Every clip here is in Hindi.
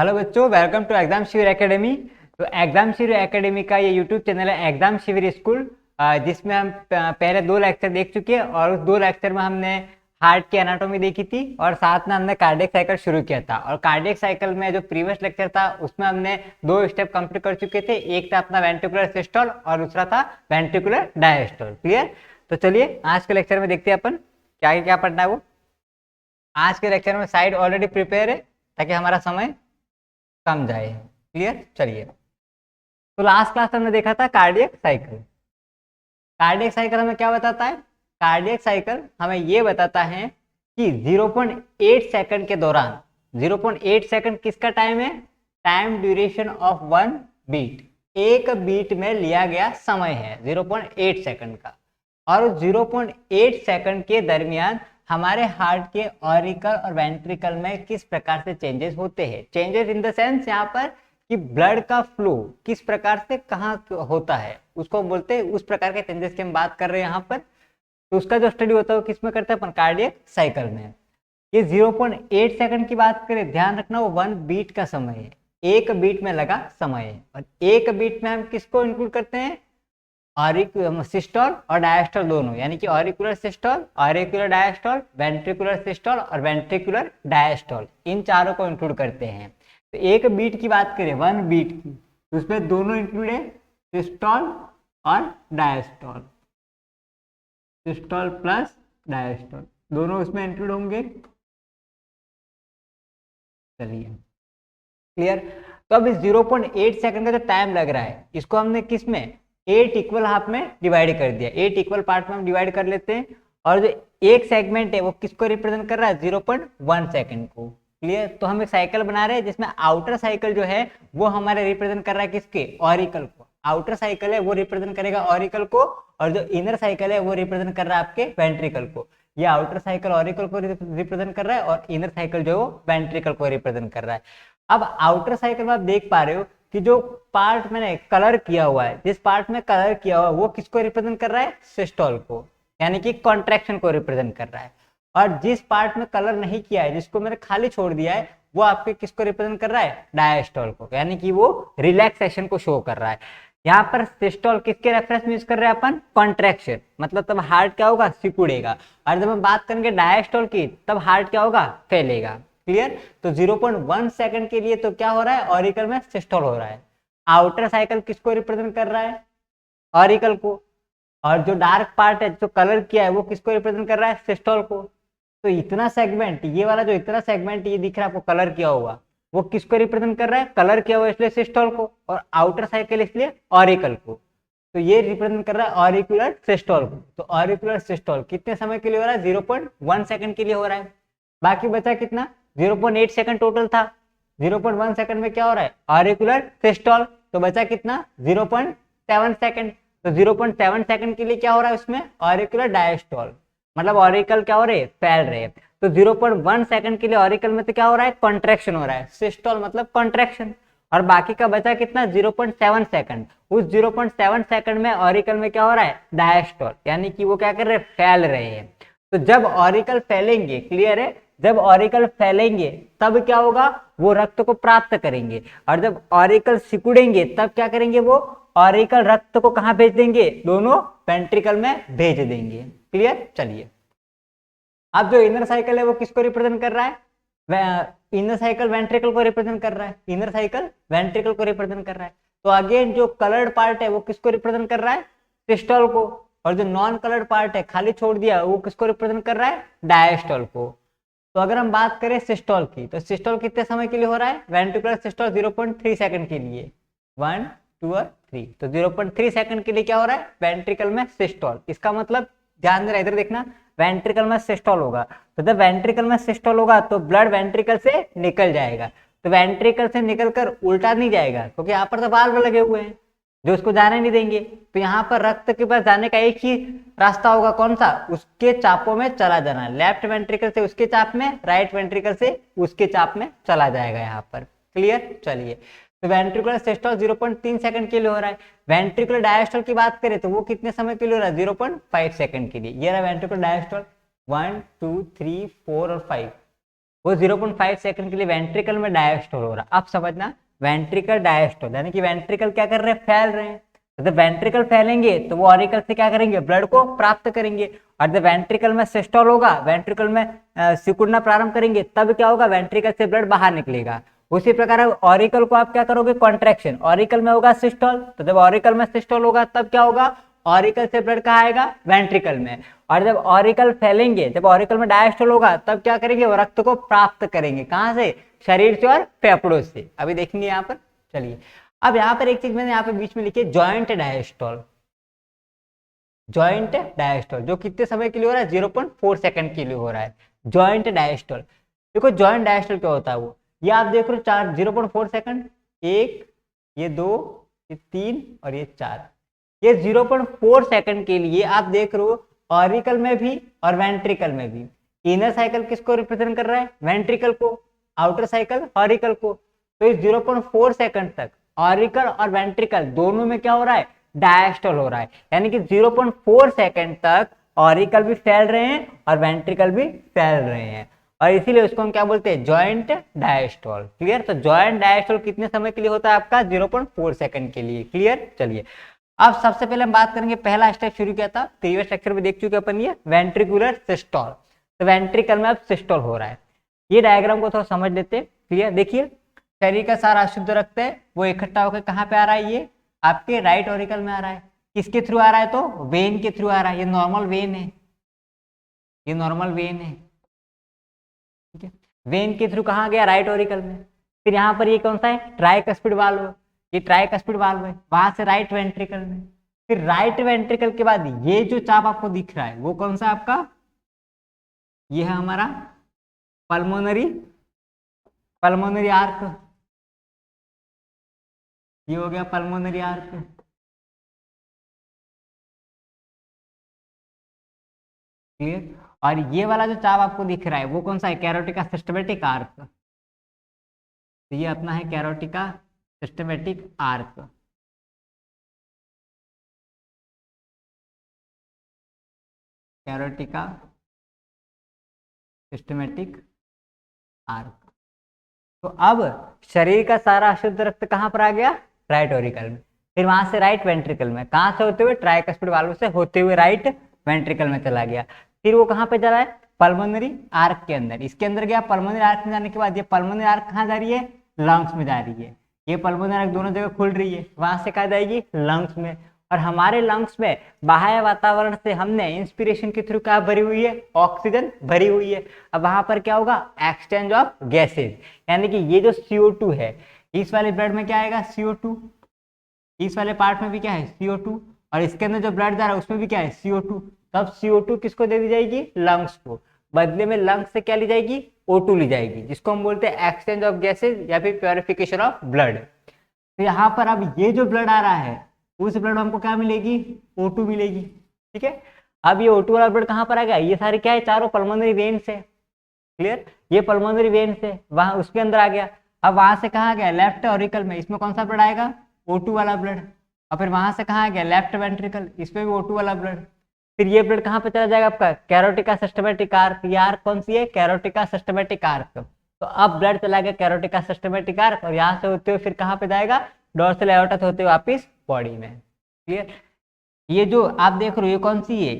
हेलो बच्चों, वेलकम टू एग्जाम शिविर एकेडमी। तो एग्जाम शिविर एकेडमी का ये यूट्यूब चैनल है एग्जाम शिविर स्कूल, जिसमें हम पहले 2 लेक्चर देख चुके हैं और उस 2 लेक्चर में हमने हार्ट की एनाटॉमी देखी थी और साथ में हमने कार्डियक साइकिल शुरू किया था। और कार्डियक साइकिल में जो प्रीवियस लेक्चर था उसमें हमने 2 स्टेप कंप्लीट कर चुके थे। एक था अपना वेंट्रिकुलर सिस्टोल और दूसरा था वेंट्रिकुलर डायस्टोल। क्लियर? तो चलिए आज के लेक्चर में देखते हैं अपन क्या क्या पढ़ना है। वो आज के लेक्चर में साइड ऑलरेडी प्रिपेयर है ताकि हमारा समय कम जाए। क्लियर? चलिए, तो लास्ट क्लास हमने देखा था कार्डियक साइकिल। कार्डियक साइकिल हमें क्या बताता है? कार्डियक साइकिल हमें ये बताता है कि 0.8 सेकंड के दौरान 0.8 सेकंड किसका टाइम है? Time duration of 1 beat. एक बीट में लिया गया समय है 0.8 सेकंड का। और 0.8 सेकंड के दरमियान हमारे हार्ट के ऑरिकल और वेंट्रिकल में किस प्रकार से चेंजेस होते हैं। चेंजेस इन द सेंस यहाँ पर कि ब्लड का फ्लो किस प्रकार से कहाँ होता है उसको बोलते हैं, उस प्रकार के चेंजेस की हम बात कर रहे हैं यहाँ पर। तो उसका जो स्टडी होता है वो किस में करते हैं अपन? कार्डियक साइकिल में। ये 0.8 सेकंड की बात करें, ध्यान रखना वो 1 बीट का समय है, एक बीट में लगा समय है। और एक बीट में हम किसको इंक्लूड करते हैं? सिस्टोल और डायस्टोल दोनों, यानी कि auricular systole, auricular diastole, ventricular systole और वेंट्रिकुलर डायस्टोल, इन चारों को इंक्लूड करते हैं। तो एक बीट की बात करें 1 बीट की, तो उसमें दोनों इंक्लूड है, सिस्टोल और डायस्टोल। सिस्टोल प्लस डायस्टोल दोनों उसमें इंक्लूड होंगे। चलिए, क्लियर? तो अब इस 0.8 सेकंड का जो टाइम लग रहा है इसको हमने किस में? 8 इक्वल हाफ में डिवाइड कर दिया। 8 इक्वल पार्ट में हम डिवाइड कर लेते हैं। और जो एक सेगमेंट है वो किसको रिप्रेजेंट कर रहा है? 0.1 सेकंड को। क्लियर? तो हम एक साइकिल बना रहे हैं जिसमें आउटर साइकिल जो है वो हमारे रिप्रेजेंट कर रहा है किसके? ऑरिकल को। आउटर साइकिल है वो रिप्रेजेंट करेगा ऑरिकल को, और जो इनर साइकिल है वो रिप्रेजेंट कर रहा है आपके वेंट्रिकल को। ये आउटर साइकिल ऑरिकल को रिप्रेजेंट कर रहा है और इनर साइकिल जो वेंट्रिकल को रिप्रेजेंट कर रहा है। अब आउटर साइकिल में आप देख पा रहे हो कि जो पार्ट मैंने कलर किया हुआ है, जिस पार्ट में कलर किया हुआ है वो किसको रिप्रेजेंट कर रहा है? सिस्टोल को, यानी कि कॉन्ट्रैक्शन को रिप्रेजेंट कर रहा है। और जिस पार्ट में कलर नहीं किया है, जिसको मैंने खाली छोड़ दिया है, वो आपके किसको रिप्रेजेंट कर रहा है? डायस्टोल को, यानी कि वो रिलैक्सेशन को शो कर रहा है। यहाँ पर सिस्टोल किसके रेफरेंस में यूज कर रहे हैं अपन? कॉन्ट्रैक्शन, मतलब तब हार्ट क्या होगा? सिकुड़ेगा। और जब हम बात करेंगे डायस्टोल की, तब हार्ट क्या होगा? फैलेगा। क्लियर? तो 0.1 सेकंड के लिए तो क्या हो रहा है? ऑरिकल में सिस्टोल हो रहा है। आउटर साइकिल किसको रिप्रेजेंट कर रहा है? ऑरिकल को। और जो डार्क पार्ट है जो कलर किया है वो किसको रिप्रेजेंट कर रहा है? सिस्टोल को। तो इतना सेगमेंट, ये वाला जो इतना सेगमेंट ये दिख रहा है आपको कलर किया हुआ, वो किसको रिप्रेजेंट कर रहा है? कलर किया हुआ इसलिए सिस्टोल को, और आउटर साइकिल इसलिए ऑरिकल को। तो ये रिप्रेजेंट कर रहा है ऑरिकुलर सिस्टोल को। तो ऑरिकुलर सिस्टोल कितने समय के लिए हो रहा है? 0.1 सेकंड के लिए हो रहा है। बाकी बचा कितना? 0.8 सेकंड टोटल था। 0.1 सेकंड में क्या हो रहा है? Auricular systole. तो बचा कितना? 0.7 सेकंड। तो 0.7 सेकंड के लिए क्या हो रहा है उसमें? ऑरिकुलर डायस्टोल, मतलब ऑरिकल क्या हो रहे हैं? फैल रहे हैं। तो 0.1 सेकंड के लिए ऑरिकल में तो क्या हो रहा है? कॉन्ट्रैक्शन हो रहा है। सिस्टोल मतलब कॉन्ट्रैक्शन। और बाकी का बचा कितना? 0.7 सेकंड। उस 0.7 सेकंड में ऑरिकल में क्या हो रहा है? डायस्टोल, यानी कि वो क्या कर रहे हैं? फैल रहे हैं। तो जब ऑरिकल फैलेंगे, क्लियर है, जब ऑरिकल फैलेंगे तब क्या होगा? वो रक्त को प्राप्त करेंगे। और जब ऑरिकल सिकुड़ेंगे तब क्या करेंगे? वो ऑरिकल रक्त को कहां भेज देंगे? दोनों वेंट्रिकल में भेज देंगे। क्लियर? चलिए, अब जो इनर साइकिल है वो किसको रिप्रेजेंट कर रहा है? इनर साइकिल वेंट्रिकल को रिप्रेजेंट कर रहा है। इनर साइकिल वेंट्रिकल को रिप्रेजेंट कर रहा है। तो अगेन जो कलर्ड पार्ट है वो किसको रिप्रेजेंट कर रहा है? सिस्टोल को। और जो नॉन कलर्ड पार्ट है खाली छोड़ दिया वो किसको रिप्रेजेंट कर रहा है? डायस्टोल को। तो अगर हम बात करें सिस्टोल की, तो सिस्टोल कितने समय के लिए हो रहा है? वेंट्रिकुलर सिस्टोल 0.3 सेकंड के लिए, 1, 2 और 3। तो 0.3 सेकंड के लिए क्या हो रहा है? वेंट्रिकल में सिस्टोल। इसका मतलब ध्यान देना, इधर देखना, वेंट्रिकल में सिस्टोल होगा। तो जब वेंट्रिकल में सिस्टोल होगा तो ब्लड वेंट्रिकल से निकल जाएगा। तो वेंट्रिकल से निकलकर उल्टा नहीं जाएगा, क्योंकि यहाँ पर तो वाल्व लगे हुए हैं जो उसको जाने नहीं देंगे। तो यहाँ पर रक्त के पास जाने का एक ही रास्ता होगा, कौन सा? उसके चापों में चला जाना। लेफ्ट वेंट्रिकल से उसके चाप में, राइट वेंट्रिकल से उसके चाप में चला जाएगा यहाँ पर। क्लियर? चलिए, तो वेंट्रिकुलर सिस्टोल 0.3 सेकंड के लिए हो रहा है। वेंट्रिकुलर डायस्टोल की बात करें तो वो कितने समय के लिए हो रहा है? 0.5 सेकंड के लिए। ये रहा वेंट्रिकुलर डायस्टोल, 1, 2, 3, 4 और 5। वो 0.5 सेकंड के लिए वेंट्रिकल में डायस्टोल हो रहा है। अब समझना, वेंट्रिकल डायस्टोल यानी कि वेंट्रिकल क्या कर रहे हैं, फैल रहे हैं। तो जब वेंट्रिकल फैलेंगे तो वो ऑरिकल से क्या करेंगे, ब्लड को प्राप्त करेंगे। और जब वेंट्रिकल में सिस्टोल होगा, वेंट्रिकल में सिकुड़ना प्रारंभ करेंगे, तब क्या होगा, वेंट्रिकल से ब्लड बाहर निकलेगा। उसी प्रकार ऑरिकल को आप क्या करोगे, कॉन्ट्रैक्शन, ऑरिकल में होगा सिस्टोल, तो जब ऑरिकल में सिस्टोल होगा तब क्या होगा, ऑरिकल से ब्लड कहाँ आएगा, वेंट्रिकल में। और जब ऑरिकल फैलेंगे, जब ऑरिकल में डायस्टोल होगा, तब क्या करेंगे, वो रक्त को प्राप्त करेंगे। कहाँ से, शरीर से और फेफड़ों से। अभी देखेंगे यहाँ पर। चलिए, अब यहाँ पर एक चीज मैंने यहाँ पे बीच में लिखी है, जॉइंट डायस्टोल। जॉइंट डायस्टोल जो कितने समय के लिए हो रहा है, 0.4 सेकंड के लिए हो रहा है, जॉइंट डायस्टोल। देखो जॉइंट डायस्टोल क्या होता है, वो ये आप देख रहे हो, 0.4 सेकंड, 1, ये 2, ये 3 और ये 4, ये 0.4 सेकंड के लिए आप देख रहे हो, ऑरिकल में भी और वेंट्रिकल में भी। इनर साइकिल किसको रिप्रेजेंट कर रहा है, वेंट्रिकल को, आउटर साइकिल ऑरिकल को। तो इस 0.4 सेकंड तक ऑरिकल और वेंट्रिकल दोनों में क्या हो रहा है, डायस्टोल हो रहा है। यानी कि 0.4 सेकंड तक ऑरिकल भी फैल रहे हैं और वेंट्रिकल भी फैल रहे हैं, और इसीलिए उसको हम क्या बोलते हैं, जॉइंट डायस्टोल। क्लियर। तो जॉइंट डायस्टोल कितने समय के लिए होता है आपका, 0.4 सेकंड के लिए। क्लियर। चलिए, अब सबसे पहले हम बात करेंगे, पहला स्टेप शुरू किया था प्रीवियस लेक्चर में, देख चुके अपन, ये वेंट्रिकुलर सिस्टोल। तो वेंट्रिकल में अब सिस्टोल हो रहा है। ये डायग्राम को थोड़ा समझ लेते हैं। क्लियर। देखिए, शरीर का सारा अशुद्ध रक्त है वो इकट्ठा होकर कहाँ पे आ रहा है, ये आपके राइट ऑरिकल में आ रहा है। किसके थ्रू आ रहा है, तो वेन के थ्रू आ रहा है। ये नॉर्मल वेन है, ये नॉर्मल वेन है। ठीक है, वेन के थ्रू कहाँ गया, राइट ऑरिकल में। फिर यहाँ पर ये कौन सा है, ट्राइकस्पिड वाल्व, ये ट्राइकस्पिड वाल्व है, वहां से राइट वेंट्रिकल में। फिर राइट वेंट्रिकल के बाद ये जो चाप आपको दिख रहा है वो कौन सा आपका, ये है हमारा पल्मोनरी, पल्मोनरी आर्क, ये हो गया पल्मोनरी आर्क। क्लियर। और ये वाला जो चाप आपको दिख रहा है वो कौन सा है, कैरोटिका सिस्टमेटिक आर्क। तो ये अपना है carotico systemic arch. Carotico systemic arch. तो अब शरीर का सारा अशुद्ध रक्त कहाँ पर आ गया, राइट ऑरिकल में। फिर वहां से राइट वेंट्रिकल में, कहाँ से होते हुए, ट्राइकस्पिड वाल्व से होते हुए राइट वेंट्रिकल में चला गया। फिर वो कहाँ पे जा रहा है, पल्मोनरी आर्क के अंदर। इसके अंदर गया, पल्मोनरी आर्क में जाने के बाद ये पल्मोनरी आर्क कहाँ जा रही है, लंग्स में जा रही है। ये पल्मोनरी आर्क दोनों जगह खुल रही है, वहां से कहाँ जाएगी, लंग्स में। और हमारे लंग्स में बाह्य वातावरण से हमने इंस्पिरेशन के थ्रू क्या भरी हुई है, ऑक्सीजन भरी हुई है। अब वहां पर क्या होगा, एक्सचेंज ऑफ गैसेज, यानी कि ये जो CO2 है, इस वाले ब्लड में क्या आएगा, CO2, इस वाले पार्ट में भी क्या है, CO2, और इसके अंदर जो ब्लड जा रहा है उसमें भी क्या है, CO2। तब CO2 किसको दे दी जाएगी, लंग्स को। बदले में लंग्स से क्या ली जाएगी, O2 ली जाएगी, जिसको हम बोलते हैं एक्सचेंज ऑफ गैसेज या फिर प्योरिफिकेशन ऑफ ब्लड। तो यहाँ पर अब ये जो ब्लड आ रहा है, उस ब्लड में हमको क्या मिलेगी, O2 मिलेगी। ठीक है। अब ये O2 वाला ब्लड कहाँ पर आ गया, ये सारे क्या है, चारों पल्मोनरी वेन्स है। क्लियर। ये पल्मोनरी वेन्स है, वहां उसके अंदर आ गया। अब वहां से कहाँ गया, लेफ्ट ऑरिकल में, इसमें कौन सा ब्लड आएगा, O2 वाला ब्लड। और फिर वहां से कहाँ गया, लेफ्ट वेंट्रिकल, इसमें भी O2 वाला ब्लड। फिर ये ब्लड कहाँ पे चला जाएगा आपका, कैरोटिका सिस्टमेटिक आर्क। ये आर्क कौन सी है, कैरोटिका सिस्टमेटिक आर्क। तो अब ब्लड चला गया कैरोटिका सिस्टमेटिक आर्क, और यहाँ से होते हुए फिर कहाँ पे जाएगा, डोर्सल एओर्टा से होते हुए वापिस बॉडी में। क्लियर। ये जो आप देख रहे हो ये कौन सी है,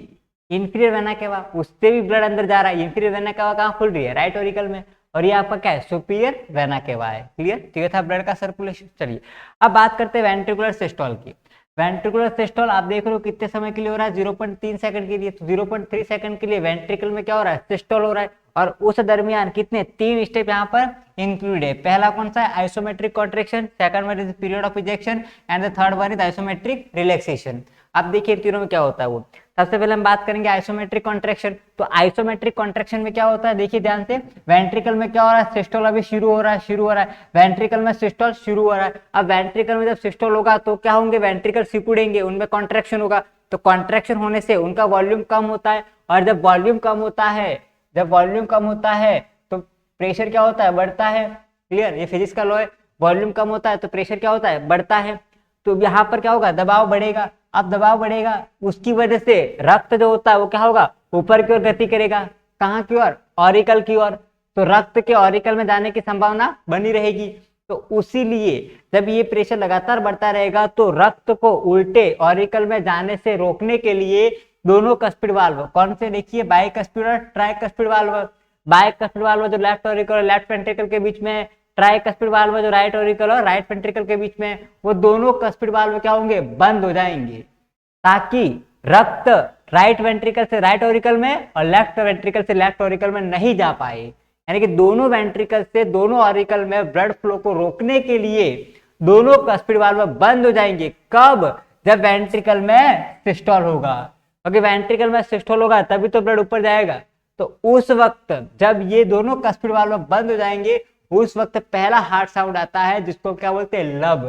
इंफीरियर वेना केवा, उससे भी ब्लड अंदर जा रहा है। इंफीरियर वेना केवा कहाँ खुल रही है, राइट ऑरिकल में। और ये आपका क्या है, सुपीरियर वेना केवा है। क्लियर। तो ये था ब्लड का सर्कुलेशन। चलिए, अब बात करते हैं वेंट्रिकुलर सिस्टोल की। वेंट्रिकुलर सिस्टोल आप देख रहे हो कितने समय के लिए हो रहा है, 0.3 सेकंड के लिए। तो 0.3 सेकंड के लिए वेंट्रिकल में क्या हो रहा है, सिस्टोल हो रहा है। और उस दरमियान कितने, 3 स्टेप यहाँ पर इंक्लूड है। पहला कौन सा है, isometric contraction, second one is period of ejection, and the third one is isometric relaxation. अब देखिए तीनों में क्या होता है वो। सबसे पहले हम बात करेंगे आइसोमेट्रिक कॉन्ट्रैक्शन। तो आइसोमेट्रिक कॉन्ट्रैक्शन में क्या होता है, देखिए ध्यान से, वेंट्रिकल में क्या हो रहा है, सिस्टोल अभी शुरू हो रहा है, वेंट्रिकल में सिस्टोल शुरू हो रहा है। अब वेंट्रिकल में जब सिस्टोल होगा तो क्या होंगे, वेंट्रिकल सिकुड़ेंगे, उनमें कॉन्ट्रैक्शन होगा। तो कॉन्ट्रैक्शन होने से उनका वॉल्यूम कम होता है, और जब वॉल्यूम कम होता है, तो प्रेशर क्या होता है, बढ़ता है। क्लियर। ये फिजिक्स का लॉ है, वॉल्यूम कम होता है तो प्रेशर क्या होता है, बढ़ता है। तो यहाँ पर क्या होगा, दबाव बढ़ेगा। अब दबाव बढ़ेगा, उसकी वजह से रक्त जो होता है वो क्या होगा, ऊपर की ओर गति करेगा। कहाँ की ओर, ऑरिकल की ओर। तो रक्त के ऑरिकल में जाने की संभावना बनी रहेगी। तो उसीलिए जब ये प्रेशर लगातार बढ़ता रहेगा तो रक्त को उल्टे ऑरिकल में जाने से रोकने के लिए दोनों कस्पिड वाल्व, कौन से देखिए, बाइकस्पिड और ट्राइकस्पिड वाल्व। बाइकस्पिड वाल्व जो लेफ्ट ऑरिकल और लेफ्ट वेंट्रिकल के बीच में, ट्राइकस्पिड वाल्व जो राइट ऑरिकल और राइट वेंट्रिकल के बीच में, वो दोनों कस्पिड वाल्व क्या होंगे, बंद हो जाएंगे, ताकि रक्त राइट वेंट्रिकल से राइट ऑरिकल में और लेफ्ट वेंट्रिकल से लेफ्ट ऑरिकल में नहीं जा पाए। यानी कि दोनों वेंट्रिकल से दोनों ऑरिकल में ब्लड फ्लो को रोकने के लिए दोनों कस्पिड वाल्व बंद हो जाएंगे। कब? जब वेंट्रिकल में सिस्टोल होगा, क्योंकि वेंट्रिकल में सिस्टोल होगा तभी तो ब्लड ऊपर जाएगा। तो उस वक्त जब ये दोनों कस्पिड वाल्व बंद हो जाएंगे, उस वक्त पहला हार्ट साउंड आता है, जिसको क्या बोलते हैं, लब।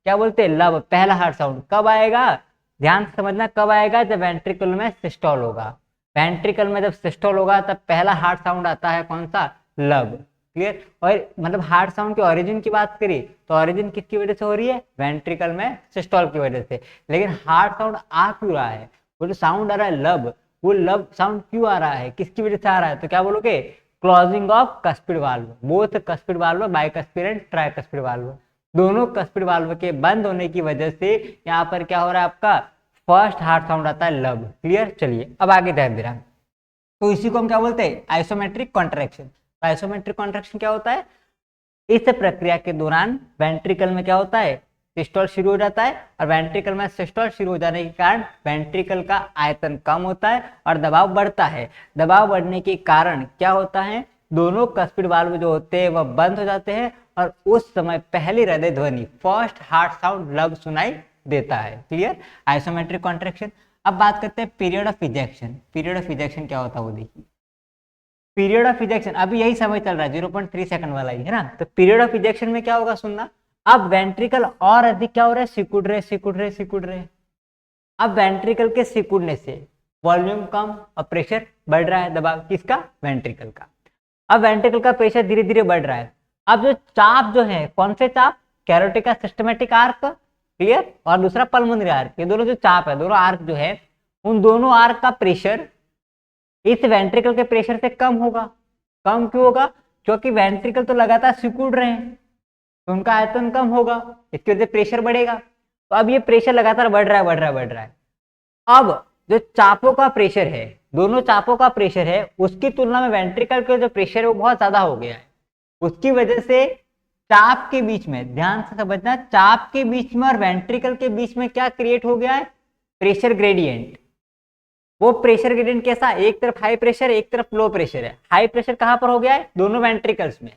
क्या बोलते हैं, लब। पहला हार्ट साउंड कब आएगा, ध्यान से समझना, कब आएगा, जब वेंट्रिकल में सिस्टोल होगा। वेंट्रिकल में जब सिस्टोल होगा तब पहला हार्ट साउंड आता है, कौन सा, लब। क्लियर। और मतलब हार्ट साउंड के ओरिजिन की बात करें तो ओरिजिन किसकी वजह से हो रही है, वेंट्रिकल में सिस्टोल की वजह से। लेकिन हार्ट साउंड आ क्यों रहा है, वो जो साउंड आ रहा है लब, वो लब साउंड क्यों आ रहा है, किसकी वजह से आ रहा है, तो क्या बोलोगे, closing of cuspid valve. Both cuspid valve, bicuspid and tricuspid valve, दोनों कस्पिड वाल्व के बंद होने की वजह से यहाँ पर क्या हो रहा है, आपका फर्स्ट हार्ट साउंड आता है, लब। क्लियर। चलिए अब आगे ध्यान दे रहा, तो इसी को हम क्या बोलते हैं, आइसोमेट्रिक कॉन्ट्रैक्शन। तो आइसोमेट्रिक कॉन्ट्रैक्शन क्या होता है, इस प्रक्रिया के दौरान वेंट्रिकल में क्या होता है, सिस्टोल शुरू हो जाता है, और वेंट्रिकल में सिस्टोल शुरू हो जाने के कारण वेंट्रिकल का आयतन कम होता है और दबाव बढ़ता है। दबाव बढ़ने के कारण क्या होता है, दोनों कस्पिड वाल्व जो होते हैं वह बंद हो जाते हैं, और उस समय पहली हृदय ध्वनि, फर्स्ट हार्ट साउंड, लब सुनाई देता है। क्लियर। Isometric contraction. अब बात करते हैं period of ejection. Period of ejection क्या होता है वो देखिए। पीरियड ऑफ इजेक्शन, अभी यही समय चल रहा है, 0.3 सेकंड वाला ही है ना। तो पीरियड ऑफ इजेक्शन में क्या होगा, सुनना। अब वेंट्रिकल और अधिक क्या हो रहा है, सिकुड़ रहे सिकुड़ रहे सिकुड़ रहे। अब वेंट्रिकल के सिकुड़ने से वॉल्यूम कम और प्रेशर बढ़ रहा है, दबाव किसका, वेंट्रिकल का। अब वेंट्रिकल का प्रेशर धीरे धीरे बढ़ रहा है। अब जो चाप जो है, कौन से चाप, कैरोटिका सिस्टमेटिक आर्क, क्लियर, और दूसरा पल्मोनरी आर्क, ये दोनों जो चाप है, दोनों आर्क जो है, उन दोनों आर्क का प्रेशर इस वेंट्रिकल के प्रेशर से कम होगा। कम क्यों होगा, क्योंकि वेंट्रिकल तो लगातार सिकुड़ रहे हैं, तो उनका आयतन कम होगा, इसकी वजह से प्रेशर बढ़ेगा। तो अब ये प्रेशर लगातार बढ़ रहा है बढ़ रहा है बढ़ रहा है। अब जो चापों का प्रेशर है, दोनों चापों का प्रेशर है, उसकी तुलना में वेंट्रिकल का जो प्रेशर है वो बहुत ज्यादा हो गया है। उसकी वजह से चाप के बीच में, ध्यान से समझना, चाप के बीच में और वेंट्रिकल के बीच में क्या क्रिएट हो गया है, प्रेशर ग्रेडियंट। वो प्रेशर ग्रेडियंट कैसा, एक तरफ हाई प्रेशर एक तरफ लो प्रेशर है। हाई प्रेशर कहां पर हो गया है, दोनों वेंट्रिकल्स में,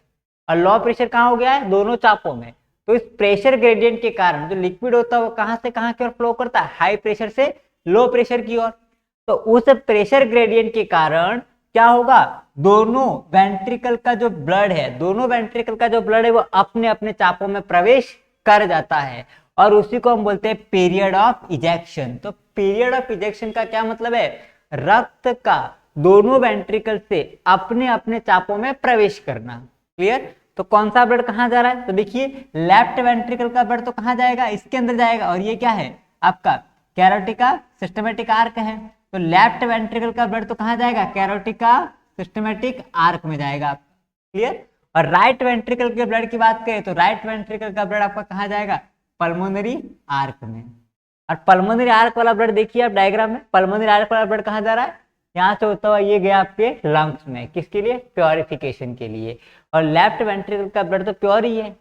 और लो प्रेशर कहां हो गया है, दोनों चापों में। तो इस प्रेशर ग्रेडियंट के कारण जो लिक्विड होता है वो कहां से कहां की ओर फ्लो करता है, हाई प्रेशर से लो प्रेशर की ओर। तो उस प्रेशर ग्रेडियंट के कारण क्या होगा, दोनों वेंट्रिकल का जो ब्लड है, दोनों वेंट्रिकल का जो ब्लड है वो अपने अपने चापों में प्रवेश कर जाता है, और उसी को हम बोलते हैं पीरियड ऑफ इजेक्शन। तो पीरियड ऑफ इजेक्शन का क्या मतलब है, रक्त का दोनों वेंट्रिकल से अपने अपने चापों में प्रवेश करना। क्लियर। तो कौन सा ब्लड कहां जा रहा है, तो देखिए लेफ्ट वेंट्रिकल का ब्लड तो कहां जाएगा, इसके अंदर जाएगा, और ये क्या है आपका कैरोटिका सिस्टमेटिक आर्क है। तो लेफ्ट वेंट्रिकल का ब्लड तो कहां जाएगा, कैरोटिका सिस्टमेटिक आर्क में जाएगा। क्लियर। और राइट वेंट्रिकल के ब्लड की बात करें तो राइट वेंट्रिकल का ब्लड आपका कहां जाएगा, पल्मोनरी आर्क में। और पल्मोनरी आर्क वाला ब्लड देखिए आप डायग्राम में, पल्मोनरी आर्क वाला ब्लड कहां जा रहा है, यहाँ से होता हुआ ये गया आपके लंग्स में, किसके लिए, प्योरिफिकेशन के लिए। और लेफ्ट वेंट्रिकल का ब्लड तो प्योर ही है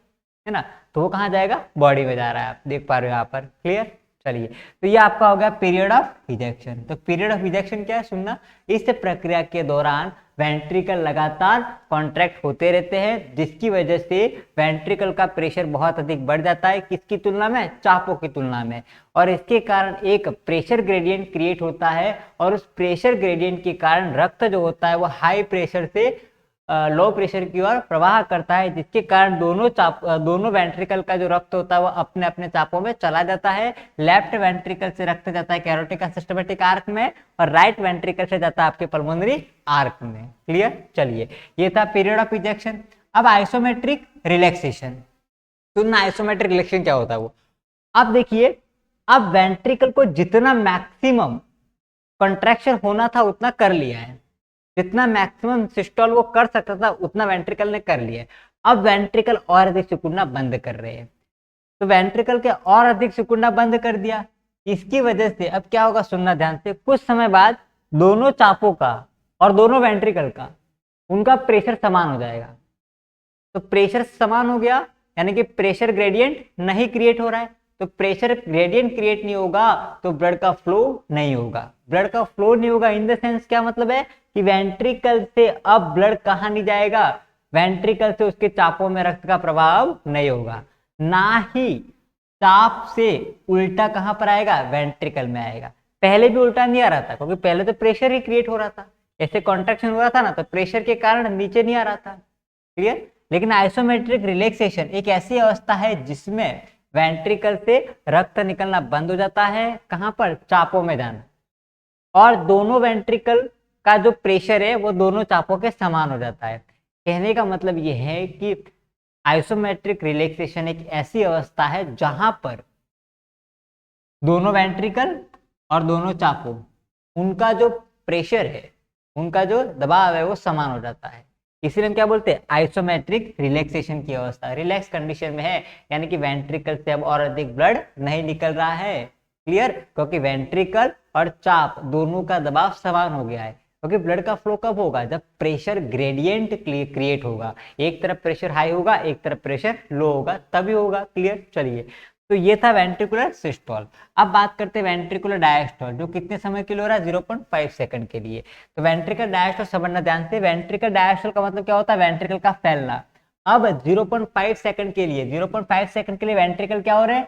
ना, तो वो कहाँ जाएगा, बॉडी में जा रहा है, आप देख पा रहे हो यहाँ पर। क्लियर। चलिए, तो ये आपका हो गया पीरियड ऑफ इजेक्शन। तो पीरियड ऑफ इजेक्शन क्या है, सुनना, इस प्रक्रिया के दौरान वेंट्रिकल लगातार कॉन्ट्रैक्ट होते रहते हैं, जिसकी वजह से वेंट्रिकल का प्रेशर बहुत अधिक बढ़ जाता है, किसकी तुलना में, चापों की तुलना में। और इसके कारण एक प्रेशर ग्रेडियंट क्रिएट होता है, और उस प्रेशर ग्रेडियंट के कारण रक्त जो होता है वो हाई प्रेशर से लो प्रेशर की ओर प्रवाह करता है, जिसके कारण दोनों वेंट्रिकल का जो रक्त होता है वो अपने अपने चापों में चला जाता है। लेफ्ट वेंट्रिकल से रक्त जाता है कैरोटिका सिस्टमेटिक आर्क में, और राइट वेंट्रिकल से जाता है आपके पल्मोनरी आर्क में। क्लियर। चलिए, ये था पीरियड ऑफ इजेक्शन। अब आइसोमेट्रिक रिलैक्सेशन, सुनना, आइसोमेट्रिक रिलैक्सेशन क्या होता है वो। अब देखिए, अब वेंट्रिकल को जितना मैक्सिमम कंट्रैक्शन होना था उतना कर लिया है, जितना मैक्सिमम सिस्टोल वो कर सकता था उतना वेंट्रिकल ने कर लिया। अब वेंट्रिकल और अधिक सिकुड़ना बंद कर रहे हैं, तो वेंट्रिकल के और अधिक सिकुड़ना बंद कर दिया। इसकी वजह से अब क्या होगा, सुनना ध्यान से, कुछ समय बाद दोनों चापों का और दोनों वेंट्रिकल का उनका प्रेशर समान हो जाएगा। तो प्रेशर समान हो गया यानी कि प्रेशर ग्रेडियंट नहीं क्रिएट हो रहा है। तो प्रेशर ग्रेडियंट क्रिएट नहीं होगा तो ब्लड का फ्लो नहीं होगा। ब्लड का फ्लो नहीं होगा इन द सेंस क्या मतलब है कि वेंट्रिकल से अब ब्लड कहाँ नहीं जाएगा, वेंट्रिकल से उसके चापों में रक्त का प्रभाव नहीं होगा, ना ही चाप से उल्टा कहां पर आएगा, वेंट्रिकल में आएगा। पहले भी उल्टा नहीं आ रहा था क्योंकि पहले तो प्रेशर ही क्रिएट हो रहा था, ऐसे कॉन्ट्रैक्शन हो रहा था ना, तो प्रेशर के कारण नीचे नहीं आ रहा था। क्लियर। लेकिन आइसोमेट्रिक रिलैक्सेशन एक ऐसी अवस्था है जिसमें वेंट्रिकल से रक्त निकलना बंद हो जाता है, कहां पर, चापों में जाना, और दोनों वेंट्रिकल का जो प्रेशर है वो दोनों चापों के समान हो जाता है। कहने का मतलब ये है कि आइसोमेट्रिक रिलैक्सेशन एक ऐसी अवस्था है जहां पर दोनों वेंट्रिकल और दोनों चापों, उनका जो प्रेशर है, उनका जो दबाव है वो समान हो जाता है। इसीलिए हम क्या बोलते हैं, आइसोमेट्रिक रिलैक्सेशन की अवस्था रिलैक्स कंडीशन में है, यानी कि वेंट्रिकल से अब और अधिक ब्लड नहीं निकल रहा है। क्लियर। क्योंकि वेंट्रिकल और चाप दोनों का दबाव समान हो गया है। क्योंकि ब्लड का फ्लो कब होगा, जब प्रेशर ग्रेडियंट क्रिएट होगा, एक तरफ प्रेशर हाई होगा एक तरफ प्रेशर लो होगा, तभी होगा। क्लियर। चलिए, तो ये था वेंट्रिकुलर सिस्टोल। अब बात करते हैं वेंट्रिकुलर डायस्टोल, जो कितने समय के लिए हो रहा है, 0.5 सेकंड के लिए। तो वेंट्रिकल डायस्टोल समझना ध्यान से, वेंट्रिकल डायस्टोल का मतलब क्या होता है, वेंट्रिकल का फैलना। अब 0.5 सेकंड के लिए, 0.5 सेकंड के लिए वेंट्रिकल क्या हो रहे हैं,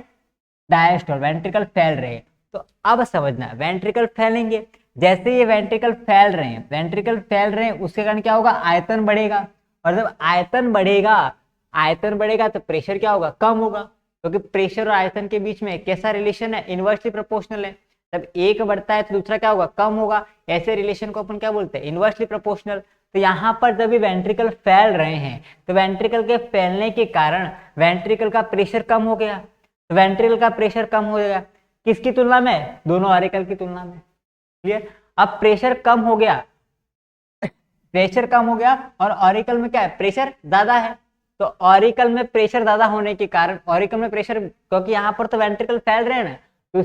डायस्टोल, वेंट्रिकल फैल रहे हैं। तो अब समझना, वेंट्रिकल फैलेंगे, जैसे ये वेंट्रिकल फैल रहे हैं, वेंट्रिकल फैल रहे हैं, उसके कारण क्या होगा, आयतन बढ़ेगा, और जब आयतन बढ़ेगा, आयतन बढ़ेगा तो प्रेशर क्या होगा, कम होगा, क्योंकि प्रेशर और आयतन के बीच में कैसा रिलेशन है, इनवर्सली प्रोपोर्शनल है। जब एक बढ़ता है तो दूसरा क्या होगा, कम होगा। ऐसे रिलेशन को अपन क्या बोलते हैं, इनवर्सली प्रोपोर्शनल। तो यहाँ पर जब भी वेंट्रिकल फैल रहे हैं तो वेंट्रिकल के फैलने के कारण वेंट्रिकल का प्रेशर कम हो गया, तो वेंट्रिकल का प्रेशर कम हो गया, किसकी तुलना में, दोनों ऑरिकल की तुलना में। क्लियर। अब प्रेशर कम हो गया, प्रेशर कम हो गया, और ऑरिकल में क्या है, प्रेशर ज्यादा है। तो ऑरिकल में प्रेशर ज्यादा होने के कारण, ऑरिकल में प्रेशर, क्योंकि यहाँ पर तो वेंट्रिकल फैल रहे हैं ना, तो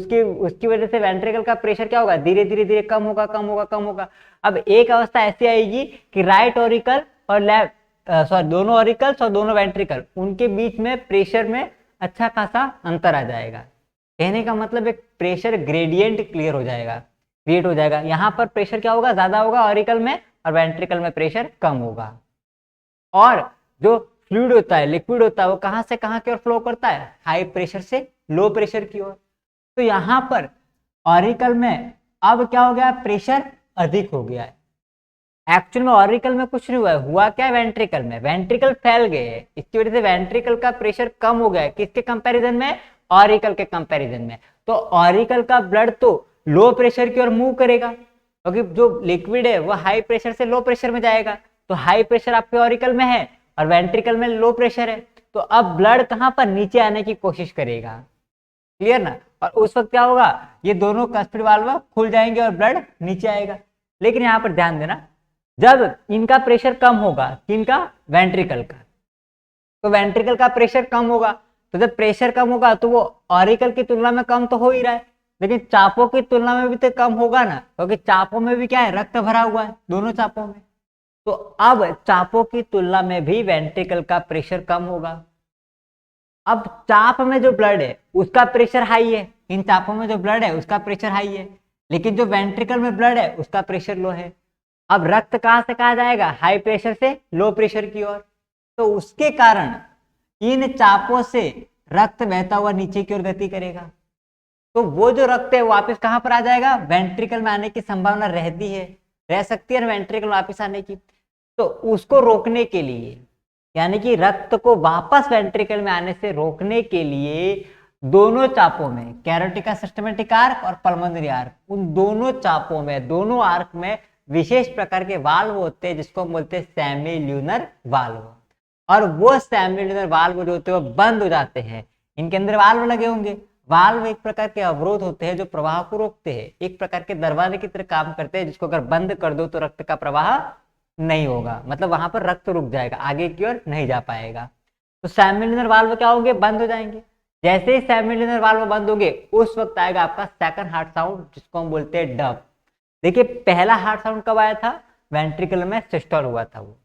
उसकी वजह से वेंट्रिकल का प्रेशर क्या होगा, धीरे धीरे धीरे कम होगा, कम होगा, कम होगा। अब एक अवस्था ऐसी आएगी कि राइट ऑरिकल और लेफ्ट, दोनों ऑरिकल्स और दोनों वेंट्रिकल, उनके बीच में प्रेशर में अच्छा खासा अंतर आ जाएगा। कहने का मतलब एक प्रेशर ग्रेडियंट क्लियर हो जाएगा, क्रिएट हो जाएगा। यहाँ पर प्रेशर क्या होगा, ज्यादा होगा ऑरिकल में, और वेंट्रिकल में प्रेशर कम होगा। और जो फ्लूइड होता है, लिक्विड होता है, वो कहां से कहां की ओर फ्लो करता है, हाई प्रेशर से लो प्रेशर की ओर। तो यहाँ पर ऑरिकल में अब क्या हो गया, प्रेशर अधिक हो गया है। एक्चुअल में ऑरिकल में कुछ नहीं हुआ है, हुआ क्या, वेंट्रिकल में, वेंट्रिकल फैल गए हैं, इसकी वजह से वेंट्रिकल का प्रेशर कम हो गया है। किसके कंपैरिजन में, ऑरिकल के कंपैरिजन में। तो ऑरिकल का ब्लड तो लो प्रेशर की ओर मूव करेगा, क्योंकि जो लिक्विड है वो हाई प्रेशर से लो प्रेशर में जाएगा। तो हाई प्रेशर आपके ऑरिकल में है और वेंट्रिकल में लो प्रेशर है, तो अब ब्लड कहां पर, नीचे आने की कोशिश करेगा। क्लियर ना। और उस वक्त क्या होगा, ये दोनों कस्पिड वाल्व खुल जाएंगे और ब्लड नीचे आएगा। लेकिन यहाँ पर ध्यान देना, जब इनका प्रेशर कम होगा, किनका, वेंट्रिकल का, तो वेंट्रिकल का प्रेशर कम होगा, तो जब प्रेशर कम होगा तो वो ऑरिकल की तुलना में कम तो हो ही रहा है, लेकिन चापों की तुलना में भी तो कम होगा ना, क्योंकि चापों में भी क्या है, रक्त भरा हुआ है दोनों चापों में। तो अब चापों की तुलना में भी वेंट्रिकल का प्रेशर कम होगा। अब चाप में जो ब्लड है उसका प्रेशर हाई है, इन चापों में जो ब्लड है उसका प्रेशर हाई है, लेकिन जो वेंट्रिकल में ब्लड है उसका प्रेशर लो है। अब रक्त कहां से कहा जाएगा, हाई प्रेशर से लो प्रेशर की ओर। तो उसके कारण इन चापों से रक्त बहता हुआ नीचे की ओर गति करेगा, तो वो जो रक्त है वापस कहां पर आ जाएगा, वेंट्रिकल में आने की संभावना रहती है, रह सकती है वेंट्रिकल वापस आने की। तो उसको रोकने के लिए, यानी कि रक्त को वापस वेंट्रिकल में आने से रोकने के लिए, दोनों चापों में, कैरोटिका सिस्टमैटिक आर्क और पल्मोनरी आर्क, उन दोनों चापों में, दोनों आर्क में विशेष प्रकार के वाल्व होते हैं जिसको हम बोलते हैं सेमील्यूनर वाल्व। और वो सेमील्यूनर वाल्व जो होते हैं वो बंद हो जाते हैं, इनके अंदर वाल्व लगे होंगे, वाल्व एक प्रकार के अवरोध होते हैं जो प्रवाह को रोकते हैं, एक प्रकार के दरवाजे की तरह काम करते हैं, जिसको अगर बंद कर दो तो रक्त का प्रवाह नहीं होगा, मतलब वहां पर रक्त रुक जाएगा, आगे की ओर नहीं जा पाएगा। तो सेमिलिनर वाल्व क्या होंगे, बंद हो जाएंगे। जैसे ही सेमिलिनर वाल्व बंद होंगे उस वक्त आएगा आपका सेकंड हार्ट साउंड, जिसको हम बोलते हैं डब। देखिए पहला हार्ट साउंड कब आया था, वेंट्रिकल में सिस्टोल हुआ था, वो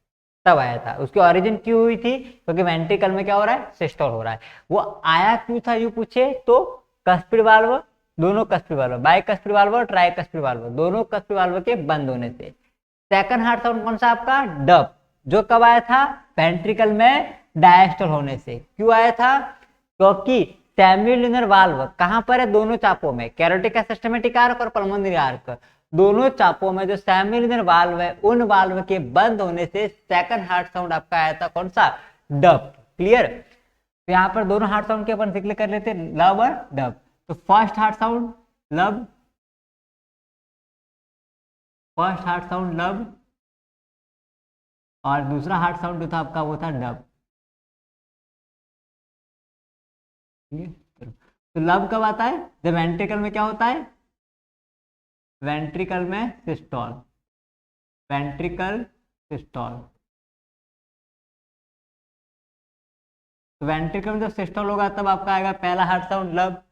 तब आया था। उसकी ओरिजिन क्यों हुई थी, क्योंकि वेंट्रिकल में क्या हो रहा है, सिस्टोल हो रहा है। वो आया क्यों था यूं पूछे तो कस्पिड वाल्व, दोनों कस्पिड वाल्व, बाइकस्पिड वाल्व और ट्राइकस्पिड वाल्व, दोनों कस्पिड वाल्व के बंद होने से। सेकंड हार्ट साउंड कौन सा आपका, डब, जो कब आया था, वेंट्रिकल में डायस्टोल होने से। क्यों आया था, क्योंकि सेमिलिनर वाल्व कहां पर है, दोनों चापों में, कैरोटिक सिस्टमैटिक आर्क और पल्मोनरी आर्क, दोनों चापों में जो सेमिलिनर वाल्व है उन वाल्व के बंद होने से सेकंड हार्ट साउंड आपका आया था कौन सा, डब। क्लियर। तो यहाँ पर दोनों हार्ट साउंड के अपन जिक्र कर लेते हैं, लब और डब। तो फर्स्ट हार्ट साउंड लब, फर्स्ट हार्ट साउंड लब, और दूसरा हार्ट साउंड जो था आपका वो था डब। तो लब कब आता है, जब वेंट्रिकल में क्या होता है, वेंट्रिकल में सिस्टोल, वेंट्रिकल सिस्टोल। तो वेंट्रिकल में जब सिस्टोल होगा तब आपका आएगा पहला हार्ट साउंड लब।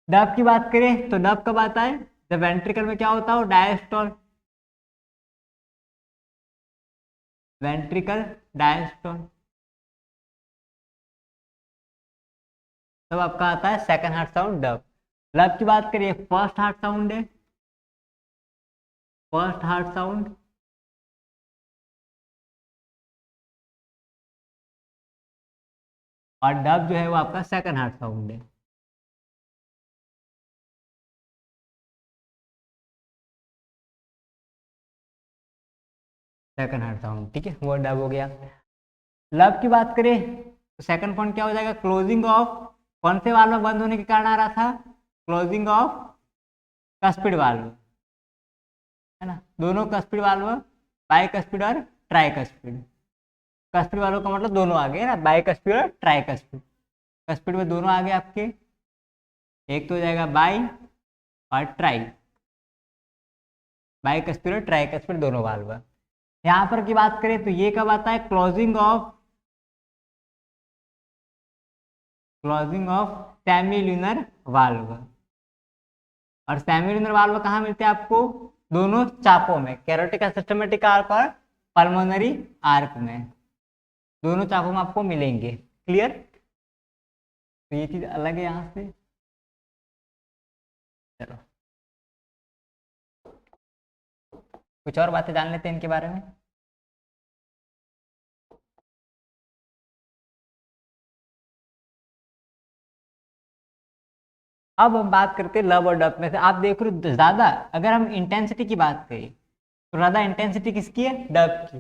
डब की बात करें तो डब कब आता है, जब वेंट्रिकल में क्या होता है, डायस्टोल, वेंट्रिकल डायस्टोल, तब आपका आता है सेकंड हार्ट साउंड डब। लब की बात करिए, फर्स्ट हार्ट साउंड है, फर्स्ट हार्ट साउंड, और डब जो है वो आपका सेकंड हार्ट साउंड है। सेकंड हार्ट साउंड, ठीक है, वो डब हो गया। लब की बात करें तो सेकंड पॉइंट क्या हो जाएगा, क्लोजिंग ऑफ, कौन से वाल्व बंद होने के कारण आ रहा था, क्लोजिंग ऑफ कस्पिड वाल्व, है ना, दोनों कस्पिड वाल्व, बाइकस्पिड और ट्राइकस्पिड। कस्पिड वाल्व का मतलब दोनों आ गए ना, बाइकस्पिड और ट्राइकस्पिड। कस्पिड में दोनों आ गए आपके, एक तो हो जाएगा बाई और ट्राई, बाइकस्पिड और ट्राइकस्पिड दोनों वाल्व। यहाँ पर की बात करें तो ये कब आता है, closing of, closing of semilunar valve. और सेमिल्यूनर वाल्व कहाँ मिलते हैं आपको, दोनों चापों में, कैरोटिक सिस्टमैटिक आर्क और पल्मोनरी आर्क में, दोनों चापों में आपको मिलेंगे। क्लियर। तो ये चीज अलग है यहाँ से। चलो कुछ और बातें जान लेते हैं इनके बारे में। अब हम बात करते हैं लब और डब में से। आप देख रहे हो ज्यादा, अगर हम इंटेंसिटी की बात करें तो ज्यादा इंटेंसिटी किसकी है, डब की।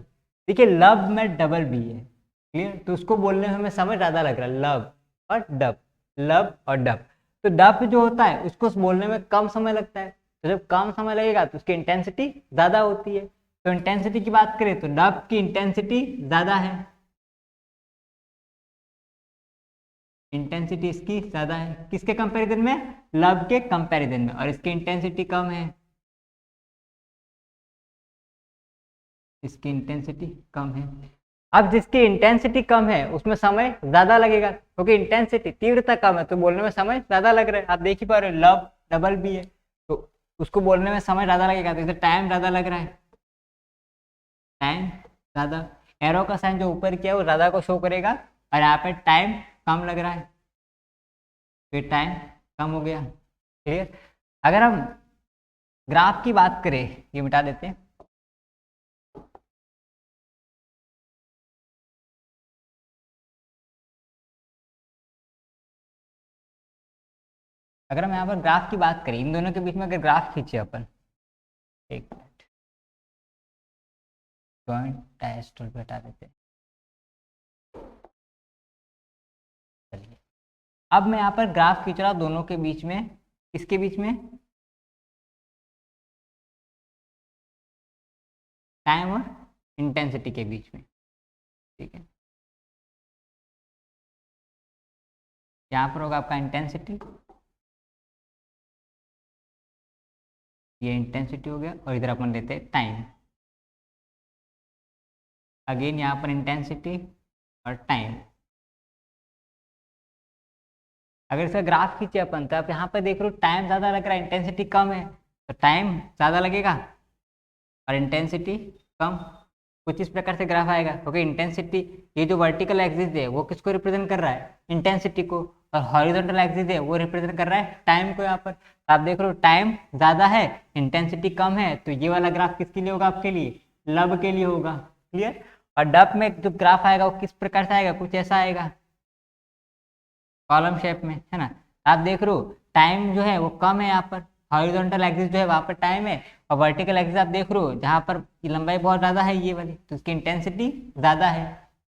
देखिए लब में डबल बी है, क्लियर, तो उसको बोलने में हमें समय ज्यादा लग रहा है, लब और डब, लब और डब। तो डब जो होता है उसको बोलने में कम समय लगता है, तो जब कम समय लगेगा तो उसकी इंटेंसिटी ज्यादा होती है। तो इंटेंसिटी की बात करें तो डब की इंटेंसिटी ज्यादा है, इंटेंसिटी इसकी ज्यादा है, किसके कंपैरिजन में, लब के कंपैरिजन में, और इसकी इंटेंसिटी कम है, इसकी इंटेंसिटी कम है। अब जिसकी इंटेंसिटी कम है उसमें समय ज्यादा लगेगा, क्योंकि इंटेंसिटी तीव्रता कम है तो बोलने में समय ज्यादा लग रहा है। आप देख ही पा रहे हो लब डबल भी है तो उसको बोलने में समय ज्यादा लगेगा, तो इसे टाइम ज्यादा लग रहा है, टाइम ज्यादा। एरो का साइन जो ऊपर किया है वो ज्यादा को शो करेगा, और यहाँ पे टाइम कम लग रहा है, फिर टाइम कम हो गया। क्लियर। अगर हम ग्राफ की बात करें, ये मिटा देते हैं, अगर हम यहाँ पर ग्राफ की बात करें, इन दोनों के बीच में अगर ग्राफ खींचे अपन, एक मिनट, जॉइंट डायस्टोल पे हटा देते हैं। चलिए अब मैं यहाँ पर ग्राफ खींच रहा हूँ दोनों के बीच में, किसके बीच में, टाइम और इंटेंसिटी के बीच में, ठीक है। यहाँ पर होगा आपका इंटेंसिटी, ये इंटेंसिटी हो गया और इधर अपन लेते हैं टाइम। अगेन यहाँ पर इंटेंसिटी और टाइम। अगर इसका ग्राफ खींचे अपन तो आप यहाँ पर देख रहे हो टाइम ज़्यादा लग रहा है, इंटेंसिटी कम है, तो टाइम ज़्यादा लगेगा और इंटेंसिटी कम। कुछ इस प्रकार से ग्राफ आएगा। ओके, इंटेंसिटी, ये जो वर्टिकल एक्सिस है वो किसको रिप्रेजेंट कर रहा है? इंटेंसिटी को। और हॉरिजॉन्टल एक्सिस है वो रिप्रेजेंट कर रहा है टाइम को। यहाँ पर आप देख रहे हो टाइम ज़्यादा है, इंटेंसिटी कम है, तो ये वाला ग्राफ किसके लिए होगा? आपके लिए, लब के लिए होगा। क्लियर? और डब में जो ग्राफ आएगा वो किस प्रकार से आएगा? कुछ ऐसा आएगा, कॉलम शेप में, है ना। आप देख रहे हो टाइम जो है वो कम है यहाँ पर, हॉरिजॉन्टल एक्सिस जो है वहाँ पर टाइम है, और वर्टिकल एक्सिस आप देख रहे हो जहाँ पर लंबाई बहुत ज़्यादा है ये वाली, तो इसकी इंटेंसिटी ज़्यादा है।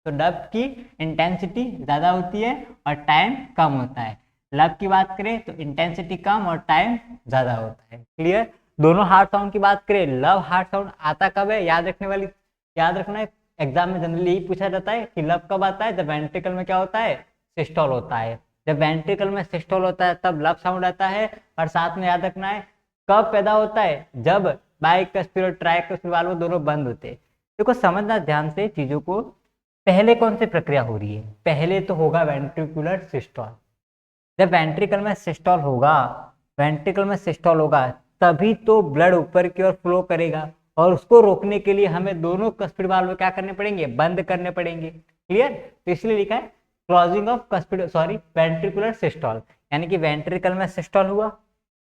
तो डब की इंटेंसिटी ज़्यादा होती है और टाइम कम होता है। लब की बात करें तो इंटेंसिटी कम और टाइम ज़्यादा होता है। क्लियर? दोनों हार्ड साउंड की बात करें, लब हार्ड साउंड आता कब है? याद रखने वाली, याद रखना है, एग्जाम में जनरली यही पूछा जाता है कि लब कब आता है? जब वेंट्रिकल में क्या होता है? सिस्टोल होता है। जब वेंट्रिकल में सिस्टोल होता है तब लब साउंड आता है। और साथ में याद रखना है कब पैदा होता है? जब बाइकस्पिड और ट्राइकस्पिड वाल्व दोनों बंद होते हैं। देखो समझना ध्यान से चीजों को, पहले कौन सी प्रक्रिया हो रही है? पहले तो होगा वेंट्रिकुलर सिस्टोल। जब वेंट्रिकल में सिस्टोल होगा, वेंट्रिकल में सिस्टोल होगा तभी तो ब्लड ऊपर की ओर फ्लो करेगा, और उसको रोकने के लिए हमें दोनों कस्पिड वाल्व क्या करने पड़ेंगे? बंद करने पड़ेंगे। क्लियर? तो इसलिए लिखा है closing of cuspid, sorry, ventricular systole, यानी कि वेंट्रिकल में सिस्टोल हुआ,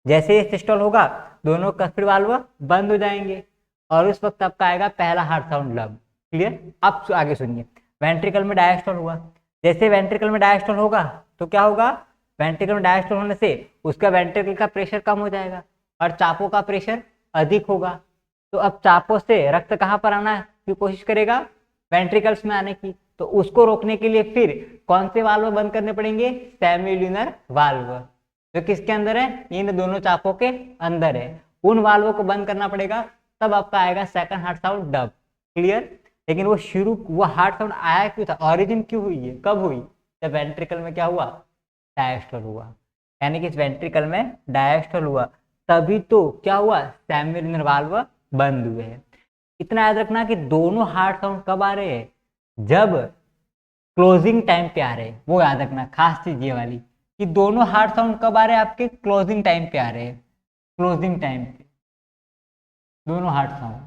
जैसे ही सिस्टोल होगा दोनों कस्पिड वाल्व बंद हो जाएंगे और उस वक्त आपका आएगा पहला हार्ड साउंड लब। क्लियर? अब आगे सुनिए, वेंट्रिकल में डायस्टोल हुआ, जैसे वेंट्रिकल में डायस्टोल होगा तो क्या होगा? वेंट्रिकल में डायस्टोल होने से उसका वेंट्रिकल का प्रेशर कम हो जाएगा और चापों का प्रेशर अधिक होगा। तो अब चापों से रक्त कहाँ पर आना की कोशिश करेगा? वेंट्रिकल्स में आने की। तो उसको रोकने के लिए फिर कौन से वाल्व बंद करने पड़ेंगे? सेमिल्यूनर वाल्व, जो किसके अंदर है? इन दोनों चापों के अंदर है। उन वाल्वों को बंद करना पड़ेगा, तब आपका आएगा second hard sound dub. Clear? लेकिन वो हार्ड साउंड आया क्यों था? ऑरिजिन क्यों हुई है? कब हुई? जब वेंट्रिकल में क्या हुआ? डायस्टोल हुआ, यानी कि इस वेंट्रिकल में डायस्टोल हुआ तभी तो क्या हुआ? सेमिल्यूनर वाल्व बंद हुए हैं। इतना याद रखना कि दोनों हार्ड साउंड कब आ रहे हैं? जब क्लोजिंग टाइम पे आ रहे हैं। वो याद रखना, खास चीज ये वाली कि दोनों हार्ड साउंड कब आ रहे हैं? आपके क्लोजिंग टाइम पे आ रहे हैं। क्लोजिंग टाइम पे दोनों हार्ड साउंड,